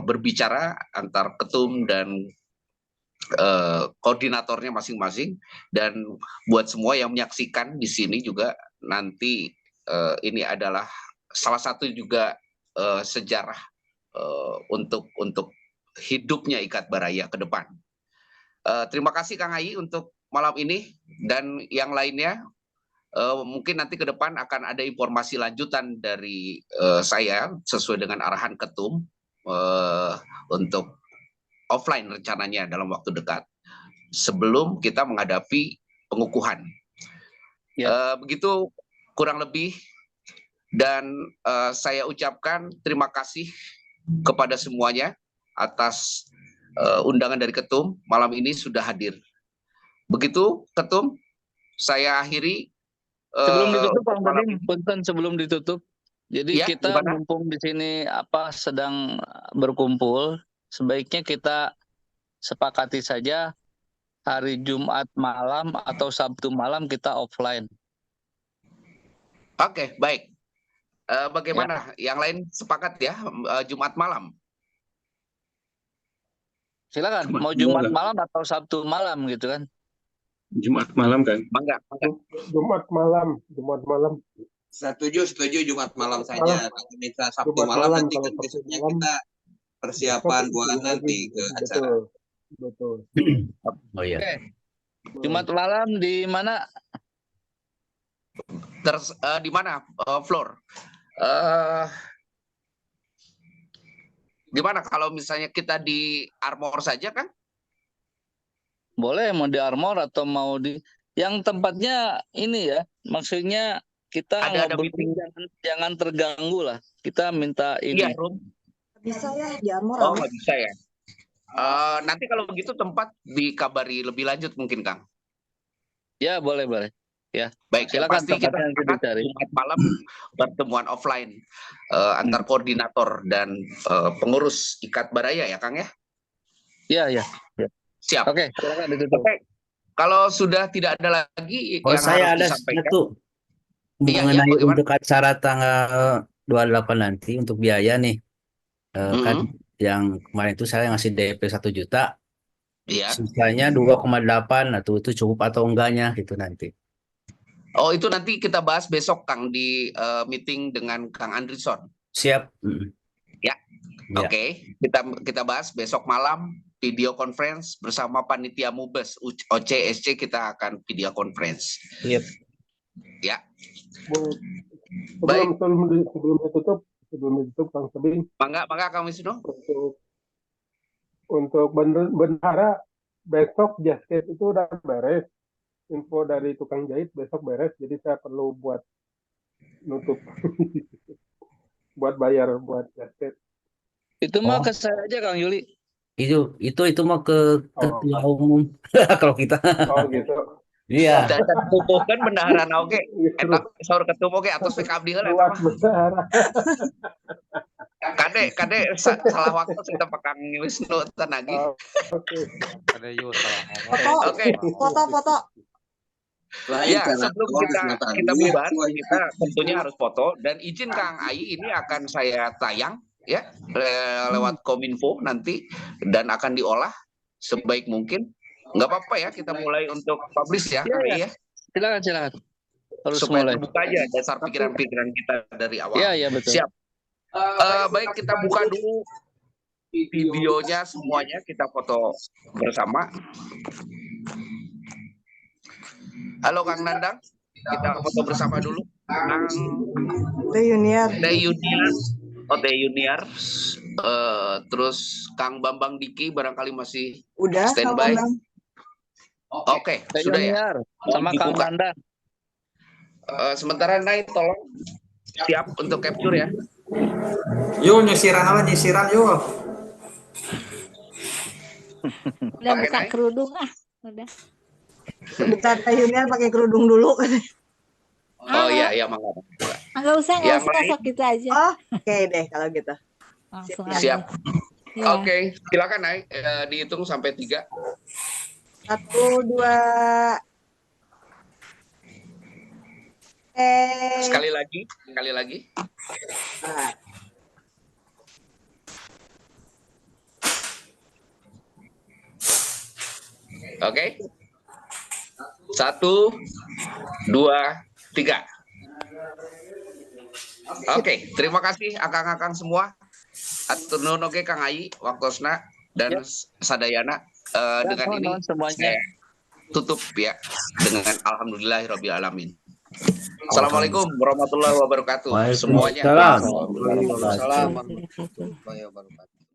A: berbicara antar ketum dan koordinatornya masing-masing. Dan buat semua yang menyaksikan di sini juga, nanti ini adalah salah satu juga sejarah untuk hidupnya ikat baraya ke depan. Terima kasih Kang Ayi untuk malam ini, dan yang lainnya mungkin nanti ke depan akan ada informasi lanjutan dari saya sesuai dengan arahan ketum untuk offline rencananya dalam waktu dekat sebelum kita menghadapi pengukuhan. Begitu kurang lebih, dan saya ucapkan terima kasih kepada semuanya atas undangan dari ketum malam ini sudah hadir. Begitu ketum, saya akhiri.
B: Sebelum ditutup Bang Tebing, punten sebelum ditutup. Jadi
A: ya,
B: kita mumpung di sini sedang berkumpul, sebaiknya kita sepakati saja hari Jumat malam atau Sabtu malam kita offline.
A: Oke, baik. Bagaimana? Ya. Yang lain sepakat ya, Jumat malam?
B: Silakan, mau Jumat malam atau Sabtu malam gitu kan?
C: Jumat malam kan?
A: Enggak.
I: Jumat malam.
K: Setuju Jumat malam saja. Kalau bisa Sabtu malam nanti kan besoknya kita persiapan buat nanti ke acara.
I: Betul.
H: Oh iya.
B: Oke. Jumat malam di mana?
A: Di mana, Floor? Gimana kalau misalnya kita di Armor saja kan?
B: Boleh, mau di Armor atau mau di yang tempatnya ini ya, maksudnya kita
A: ada
B: meeting, jangan terganggu lah. Kita minta ini.
A: Iya, room.
M: Bisa ya di Armor.
A: Oh, nggak bisa ya. Nanti kalau begitu tempat dikabari lebih lanjut mungkin Kang.
B: Ya boleh. Ya.
A: Baik,
B: silakan.
A: pasti kita Jumat malam pertemuan offline antar koordinator dan pengurus ikat baraya ya Kang ya.
B: Iya.
A: Siap.
B: Oke, silakan ditutup.
A: Oke. Kalau sudah tidak ada lagi
H: Oh,
A: yang
H: saya
A: harus
H: ada
A: disampaikan.
H: satu
A: Iya,
H: mengenai
A: bagaimana?
H: untuk acara tanggal 28 nanti untuk biaya nih. Kan yang kemarin itu saya ngasih DP 1 juta,
A: Iya.
H: sisanya 2,8. Nah, itu cukup atau enggaknya gitu nanti.
A: Oh, itu nanti kita bahas besok Kang di meeting dengan Kang Andrison.
H: Siap.
A: Ya.
H: Ya.
A: Oke, kita bahas besok malam video conference bersama panitia Mubes OCSC, kita akan video conference.
H: Yep.
A: Ya.
I: Baik. Sebelum ditutup Kang Tebing.
A: Mangga Kang Wisnu.
I: Untuk bendahara besok jasket itu udah beres. Info dari tukang jahit besok beres, jadi saya perlu buat nutup buat bayar buat jasket.
B: Itu mah ke saya aja Kang Yuli.
H: Itu mah ke ketua umum kalau kita.
I: Oh gitu.
H: Iya.
A: Dan kan bendahara oke. Eta saur ketum oke atos PK abdi heula eta mah. Kade salah waktu kita Kang Wisnu tenagi.
I: Oke.
J: Kade yo salah ngomong.
A: Oke.
M: Foto.
A: Ya, sebelum kita bubar, kita tentunya harus foto dan izin Kang Ai ini akan saya tayang ya lewat Kominfo nanti dan akan diolah sebaik mungkin. Nggak apa-apa ya, kita mulai untuk publish ya, Kang Ai ya.
B: Silakan. Harus
A: supaya
B: mulai.
A: terbuka aja dasar pikiran-pikiran kita dari awal.
B: Iya, betul.
A: Siap. Baik, kita buka dulu videonya semuanya, kita foto bersama. Halo Kang Nandang, kita foto bersama dulu. Kang
M: Yuniar.
A: Teh Yuniar. Terus Kang Bambang Diki barangkali masih
M: Udah,
A: standby.
M: Kang Bambang.
A: Oke, sudah ya.
B: Sama Kang Nandang.
A: Sementara Nay tolong siap untuk capture ya.
L: Yuk nyisiran yuk.
E: Udah buka kerudung udah.
M: Bentar, Yuniar pakai kerudung dulu.
A: Oh iya, mangga.
E: Enggak usah sok gitu aja.
M: Oh, oke deh kalau gitu.
E: Langsung
A: Siap.
E: Ya.
A: Oke, silakan Nay, dihitung sampai 3.
M: 1, 2.
A: Sekali lagi. Oke. 1, 2, 3. Oke, terima kasih akang-akang semua. Atur nuhun oke Kang Ai, waktosna dan sadayana. Dengan ini
B: semuanya
A: tutup ya dengan alhamdulillahirabbil alamin. Assalamualaikum warahmatullahi wabarakatuh semuanya.
H: Waalaikumsalam.
G: Waalaikumsalam warahmatullahi wabarakatuh.